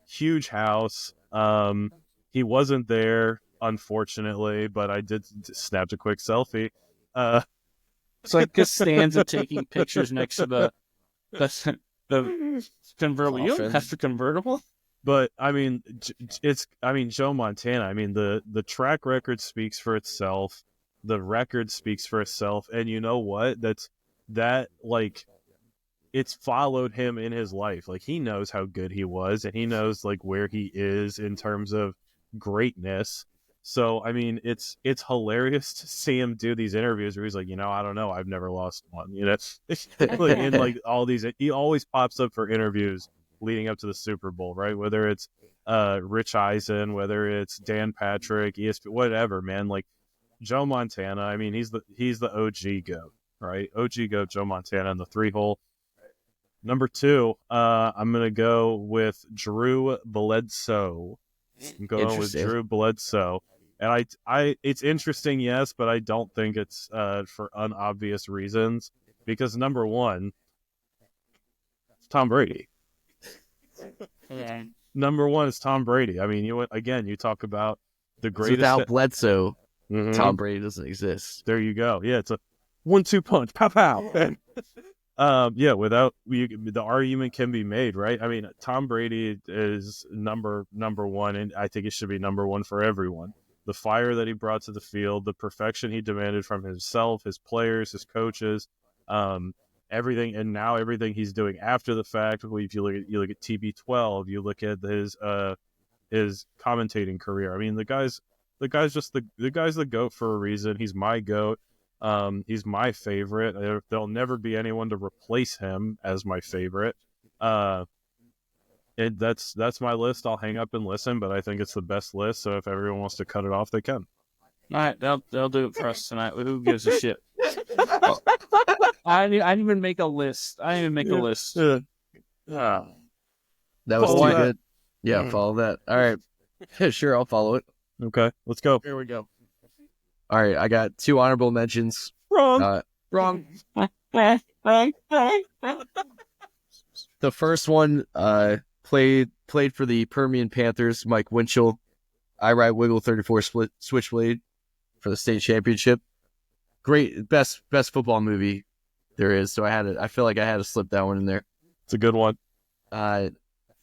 Huge house. He wasn't there, unfortunately, but I did snapped a quick selfie. It's like Costanza taking pictures next to the convertible. You don't have the convertible. But I mean, Joe Montana. I mean, the track record speaks for itself. The record speaks for itself, and you know what? It's followed him in his life. Like, he knows how good he was, and he knows like where he is in terms of greatness. So I mean, it's hilarious to see him do these interviews where he's like, I don't know, I've never lost one. Like, in like all these, he always pops up for interviews leading up to the Super Bowl, right? Whether it's Rich Eisen, whether it's Dan Patrick, ESPN, whatever, man. Like Joe Montana, I mean, he's the OG goat, right? OG goat Joe Montana in the 3-hole. Number 2, I'm gonna go with Drew Bledsoe. I'm going with Drew Bledsoe, and it's interesting, yes, but I don't think it's for unobvious reasons, because number 1, Tom Brady. Yeah. Number 1 is Tom Brady. I mean, you talk about the greatest. Without Bledsoe, Tom Brady doesn't exist. There you go. Yeah, it's a 1-2 punch, pow pow. Without the argument can be made, right? I mean, Tom Brady is number 1, and I think it should be number 1 for everyone. The fire that he brought to the field, the perfection he demanded from himself, his players, his coaches, everything, and now everything he's doing after the fact. If you look at TB12, you look at his commentating career. I mean, the guy's the GOAT for a reason. He's my GOAT. He's my favorite. There'll never be anyone to replace him as my favorite. That's my list. I'll hang up and listen, but I think it's the best list. So if everyone wants to cut it off, they can. All right, they'll do it for us tonight. Who gives a shit? I didn't even make a list. Yeah. That was too good. Yeah, follow that. All right. Sure, I'll follow it. Okay, let's go. Here we go. All right, I got 2 honorable mentions. Wrong. Wrong. The first one played for the Permian Panthers, Mike Winchell. I Ride Wiggle 34 split Switchblade for the state championship. Great, best football movie there is. So I feel like I had to slip that one in there. It's a good one.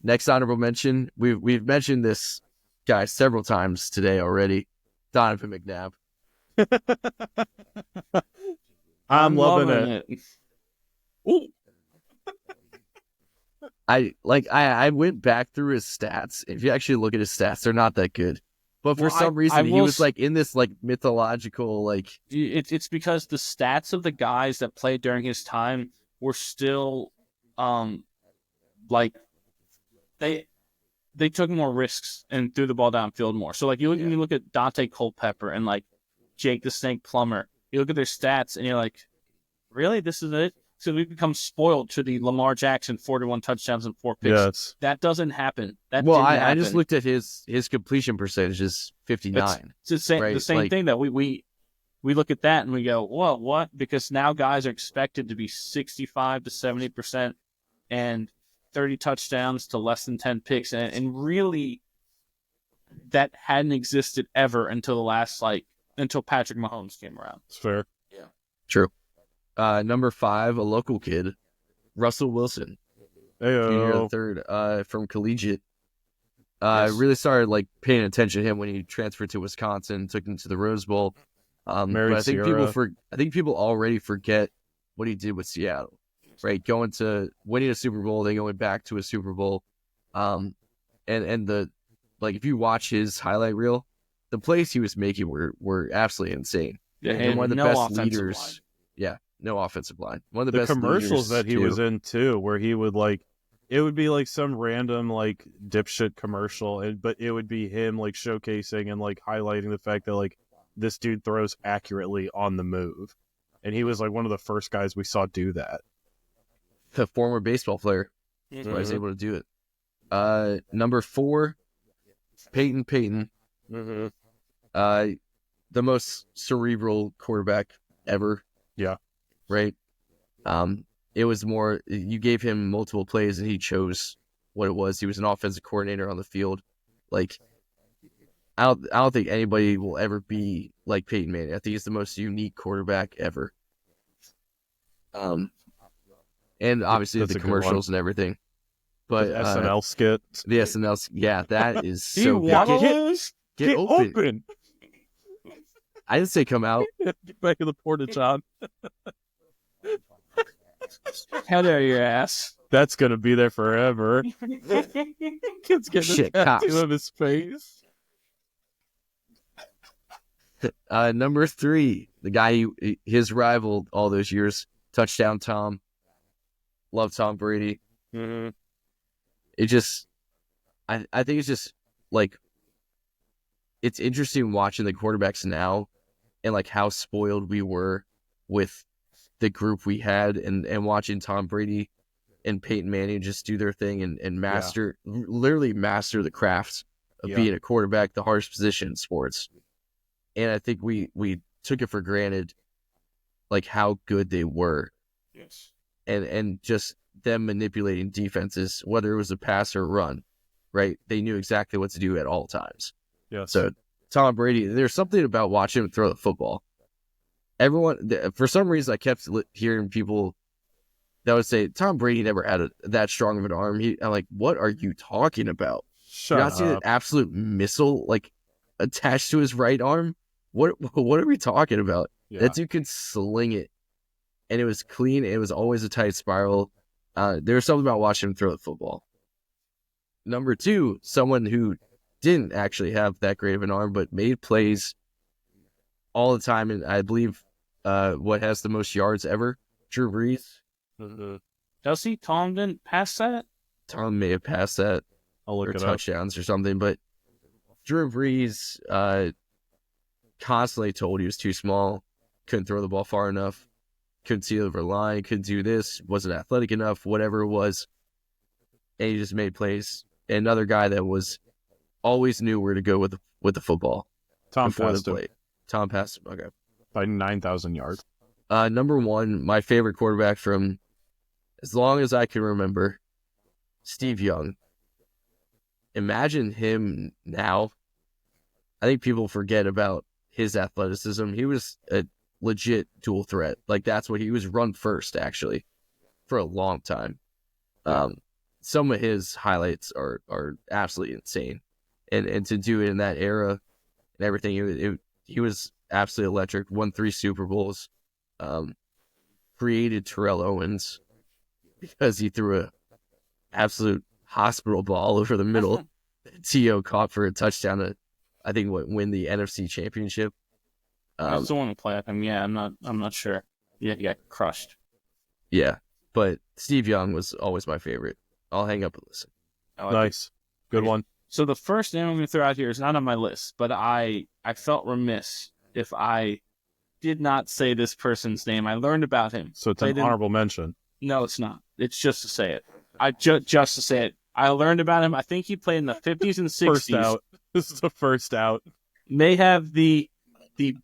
Next honorable mention, we've mentioned this guy several times today already. Donovan McNabb. I'm loving it. Ooh. I went back through his stats. If you actually look at his stats, they're not that good. But for some reason, he was like in this like mythological like. It's because the stats of the guys that played during his time were still, like they took more risks and threw the ball downfield more. So like you look at Dante Culpepper and like Jake the Snake Plummer. You look at their stats and you're like, really, this is it? So we become spoiled to the Lamar Jackson 41 touchdowns and 4 picks. Yes. That doesn't happen. I just looked at his completion percentage is 59. It's the same, right? The same thing that we look at that and we go, whoa, what? Because now guys are expected to be 65 to 70% and 30 touchdowns to less than 10 picks. And really, that hadn't existed ever until until Patrick Mahomes came around. It's fair. Yeah. True. Number 5, a local kid, Russell Wilson, junior third, from collegiate. Yes. Really started like paying attention to him when he transferred to Wisconsin, took him to the Rose Bowl. But I think people already forget what he did with Seattle, right? Winning a Super Bowl, then going back to a Super Bowl, and the if you watch his highlight reel, the plays he was making were absolutely insane. Yeah, and one of the best leaders. Line. Yeah. No offensive line. One of the best commercials that he was in too, where he would it would be like some random dipshit commercial, but it would be him showcasing and highlighting the fact that this dude throws accurately on the move, and he was one of the first guys we saw do that. The former baseball player, so I was able to do it. Number 4, Peyton. Mm-hmm. The most cerebral quarterback ever. Yeah. Right. It was more, you gave him multiple plays and he chose what it was. He was an offensive coordinator on the field. I don't think anybody will ever be like Peyton Manning. I think he's the most unique quarterback ever. And obviously That's the commercials and everything. But the SNL skit. The SNL, yeah, that is Do so you want to good. lose? Get open. I didn't say come out. Get back in the porta john. How dare your ass? That's gonna be there forever. Kid's getting a tattoo of his face. Number 3, the guy his rival all those years, touchdown Tom. Love Tom Brady. Mm-hmm. It just, I think it's just like, it's interesting watching the quarterbacks now and like how spoiled we were with the group we had, and watching Tom Brady and Peyton Manning just do their thing and literally master the craft of being a quarterback, the hardest position in sports. And I think we took it for granted, like how good they were. Yes. And just them manipulating defenses, whether it was a pass or a run, right? They knew exactly what to do at all times. Yes. So Tom Brady, there's something about watching him throw the football. Everyone, for some reason, I kept hearing people that would say Tom Brady never had that strong of an arm. I'm like, what are you talking about? Shut you not see an up. absolute missile like attached to his right arm? What are we talking about? Yeah. That dude could sling it, and it was clean. It was always a tight spiral. There was something about watching him throw the football. Number 2, someone who didn't actually have that great of an arm, but made plays all the time, and I believe what has the most yards ever, Drew Brees. Mm-hmm. Does he? Tom didn't pass that? Tom may have passed that, I'll look or it up. touchdowns or something, but Drew Brees constantly told he was too small, couldn't throw the ball far enough, couldn't see over the line, couldn't do this, wasn't athletic enough, whatever it was, and he just made plays. And another guy that was always knew where to go with the football. Tom before passed the him play. Tom passed him. Okay. by 9,000 yards. Number 1, my favorite quarterback from as long as I can remember, Steve Young. Imagine him now. I think people forget about his athleticism. He was a legit dual threat. Like, that's what he was, run first, actually, for a long time. Some of his highlights are absolutely insane. And to do it in that era and everything, he was absolutely electric. Won 3 Super Bowls. Created Terrell Owens because he threw a absolute hospital ball over the middle. T.O. caught for a touchdown to, I think, win the NFC Championship. I still want to play with him. Yeah, I'm not sure. Yeah, he got crushed. Yeah, but Steve Young was always my favorite. I'll hang up and listen. Nice. Good one. So the first name I'm going to throw out here is not on my list, but I felt remiss if I did not say this person's name. I learned about him. So it's an honorable mention. No, it's not. It's just to say it. Just to say it. I learned about him. I think he played in the 50s and 60s. First out. This is the first out. May have the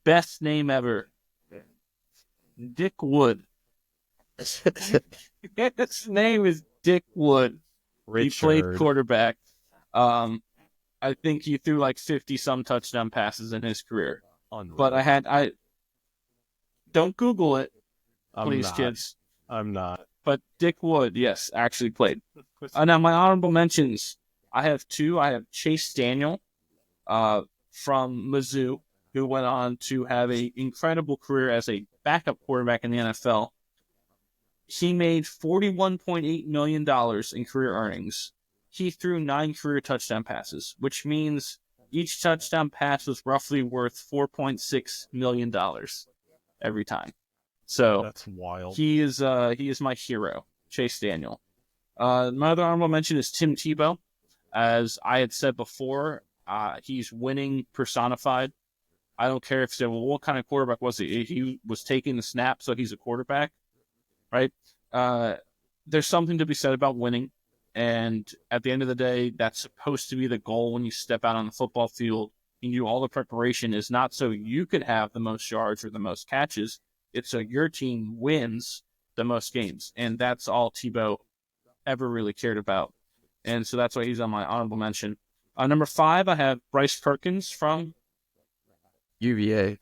best name ever. Dick Wood. His name is Dick Wood. Richard. He played quarterback. I think he threw like 50-some touchdown passes in his career. Unreal. But I don't Google it, please, kids. I'm not. But Dick Wood, yes, actually played. Now, my honorable mentions, I have 2. I have Chase Daniel from Mizzou, who went on to have an incredible career as a backup quarterback in the NFL. He made $41.8 million in career earnings. He threw 9 career touchdown passes, which means each touchdown pass was roughly worth $4.6 million every time. So that's wild. He is my hero, Chase Daniel. My other honorable mention is Tim Tebow. As I had said before, he's winning personified. I don't care if you say, well, what kind of quarterback was he? He was taking the snap, so he's a quarterback, right? There's something to be said about winning. And at the end of the day, that's supposed to be the goal when you step out on the football field. And all the preparation is not so you could have the most yards or the most catches. It's so your team wins the most games. And that's all Tebow ever really cared about. And so that's why he's on my honorable mention. Number 5, I have Bryce Perkins from UVA.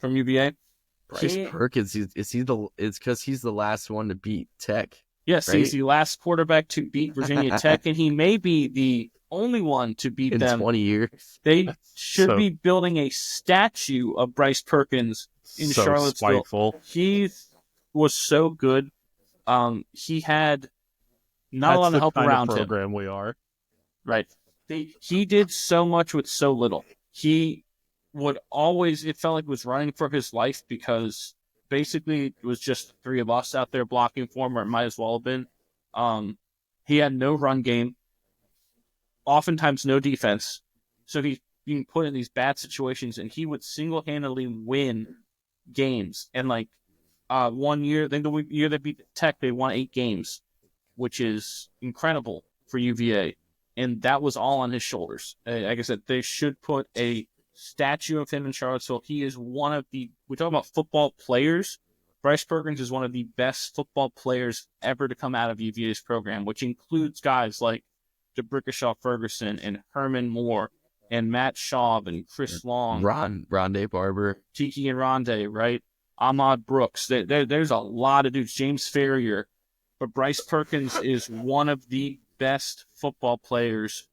Bryce He- Perkins, it's because he's the last one to beat Tech. Yes, right? he's the last quarterback to beat Virginia Tech, and he may be the only one to beat in them. 20 years. They should be building a statue of Bryce Perkins in so Charlottesville. Spiteful. He was so good. He had not That's a lot of help the kind around of him. program we are. Right. He did so much with so little. He it felt like was running for his life because basically it was just the three of us out there blocking for him, or it might as well have been. He had no run game, oftentimes no defense. So he's being put in these bad situations, and he would single-handedly win games. And like 1 year, then the year they beat Tech, they won 8 games, which is incredible for UVA. And that was all on his shoulders. Like I said, they should put a statue of him in Charlottesville. He is one of we talk about football players. Bryce Perkins is one of the best football players ever to come out of UVA's program, which includes guys like DeBrickashaw Ferguson and Herman Moore and Matt Schaub and Chris Long. Rondé Barber. Tiki and Rondé, right? Ahmad Brooks. There's a lot of dudes. James Ferrier. But Bryce Perkins is one of the best football players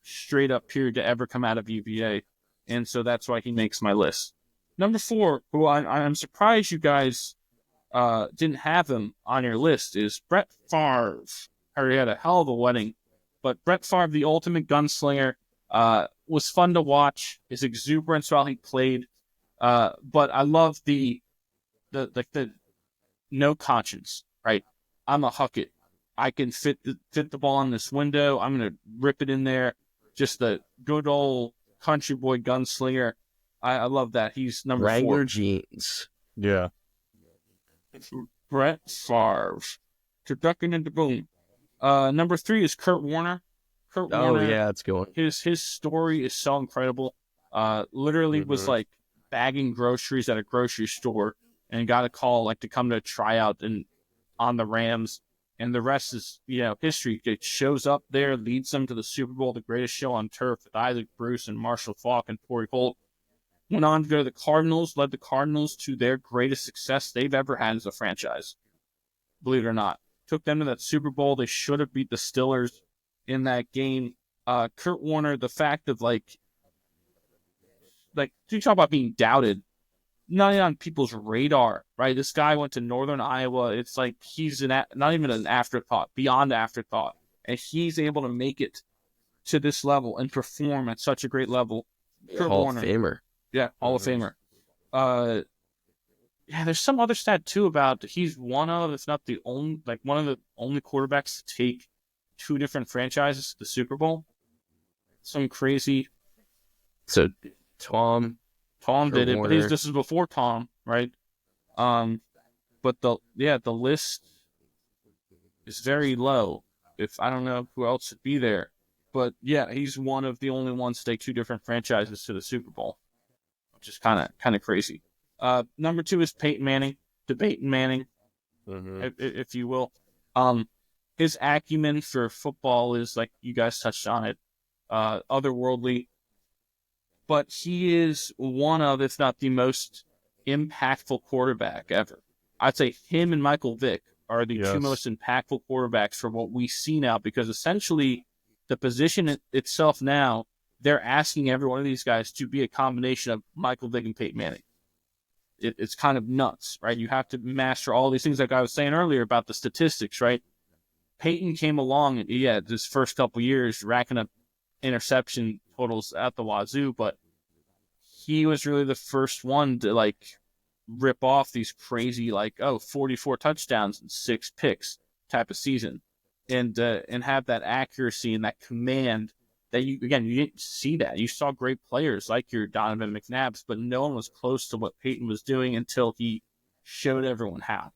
straight up period to ever come out of UVA. And so that's why he makes my list. Number 4, who I'm surprised you guys didn't have him on your list, is Brett Favre. He had a hell of a wedding. But Brett Favre, the ultimate gunslinger, was fun to watch. His exuberance while he played. But I love the no conscience, right? I'm a huck it. I can fit the ball in this window. I'm going to rip it in there. Just the good old country boy gunslinger. I love that. He's number 4. Wrangler jeans. Yeah. Brett Favre. Turducken and the boom. Number 3 is Kurt Warner. Warner, yeah, it's going. His story is so incredible. Literally was like bagging groceries at a grocery store and got a call like to come to a tryout on the Rams. And the rest is, history. It shows up there, leads them to the Super Bowl, the greatest show on turf with Isaac Bruce and Marshall Faulk and Torrey Holt. Went on to go to the Cardinals, led the Cardinals to their greatest success they've ever had as a franchise. Believe it or not. Took them to that Super Bowl. They should have beat the Steelers in that game. Kurt Warner, the fact of you talk about being doubted, not even on people's radar, right? This guy went to Northern Iowa. It's like he's not even an afterthought, beyond afterthought. And he's able to make it to this level and perform at such a great level. Kurt Hall Warner. of Famer. Yeah, Hall of Famer. There's some other stat, too, about he's one of, if not the only, one of the only quarterbacks to take 2 different franchises to the Super Bowl. Some crazy. So, Tom did it, Warner. but this is before Tom, right? But the list is very low. If I don't know who else would be there, but yeah, he's one of the only ones to take 2 different franchises to the Super Bowl, which is kind of crazy. Number 2 is Peyton Manning, Peyton Manning, if you will. His acumen for football is, like you guys touched on it, otherworldly. But he is one of, if not the most impactful quarterback ever. I'd say him and Michael Vick are the 2 most impactful quarterbacks for what we see now, because essentially the position itself now, they're asking every one of these guys to be a combination of Michael Vick and Peyton Manning. It's kind of nuts, right? You have to master all these things, like I was saying earlier about the statistics, right? Peyton came along, and this first couple years, racking up interception totals at the wazoo, but he was really the first one to rip off these crazy 44 touchdowns and 6 picks type of season, and have that accuracy and that command that you didn't see that. You saw great players like your Donovan McNabbs, but no one was close to what Peyton was doing until he showed everyone how.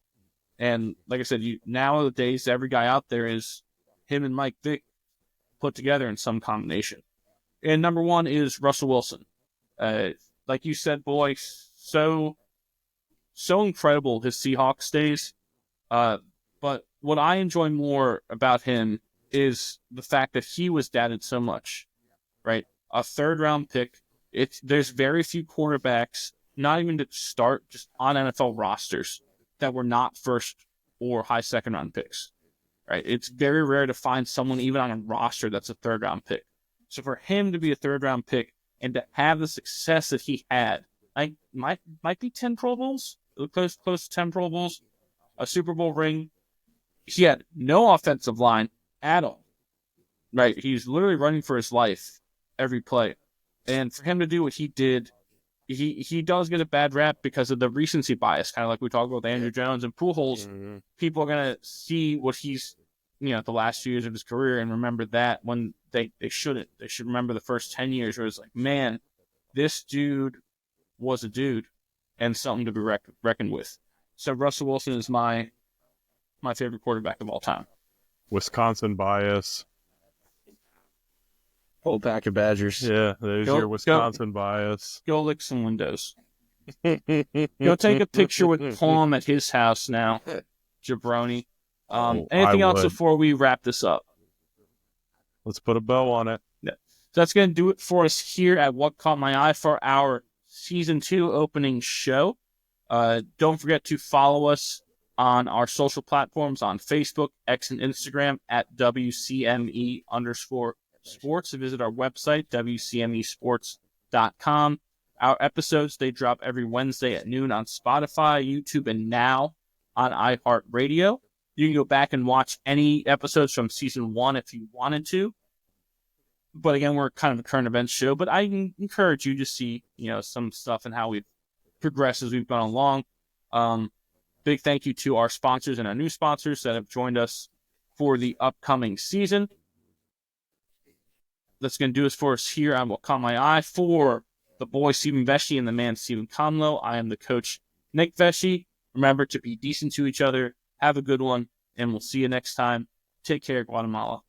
And like I said, nowadays every guy out there is him and Mike Vick put together in some combination. And number 1 is Russell Wilson. Like you said, boy, so incredible his Seahawks days. But what I enjoy more about him is the fact that he was doubted so much, right? A 3rd-round pick. There's very few quarterbacks, not even to start, just on NFL rosters, that were not 1st or high 2nd-round picks, right? It's very rare to find someone even on a roster that's a 3rd-round pick. So for him to be a 3rd-round pick and to have the success that he had, might be 10 Pro Bowls, close to 10 Pro Bowls, a Super Bowl ring. He had no offensive line at all, right? He's literally running for his life every play. And for him to do what he did he does get a bad rap because of the recency bias, kind of like we talked about with Andrew Jones and Pujols. Mhm. People are going to see what he's, the last 2 years of his career and remember that when they shouldn't. They should remember the first 10 years where it's like, man, this dude was a dude and something to be reckoned with. So Russell Wilson is my favorite quarterback of all time. Wisconsin bias. Whole pack of Badgers. Yeah, there's your Wisconsin bias. Go lick some windows. Go take a picture with Palm at his house now, jabroni. Anything else before we wrap this up? Let's put a bow on it. Yeah. So that's going to do it for us here at What Caught My Eye for our Season 2 opening show. Don't forget to follow us on our social platforms on Facebook, X, and Instagram at WCME_sports. Visit our website, WCMEsports.com. Our episodes, they drop every Wednesday at noon on Spotify, YouTube, and now on iHeartRadio. You can go back and watch any episodes from Season 1 if you wanted to. But again, we're kind of a current events show, but I encourage you to see, some stuff and how we've progressed as we've gone along. Big thank you to our sponsors and our new sponsors that have joined us for the upcoming season. That's going to do it for us here on What Caught My Eye. For the boy Stephen Vesci and the man Stephen Conlow, I am the coach Nick Vesci. Remember to be decent to each other. Have a good one, and we'll see you next time. Take care, Guatemala.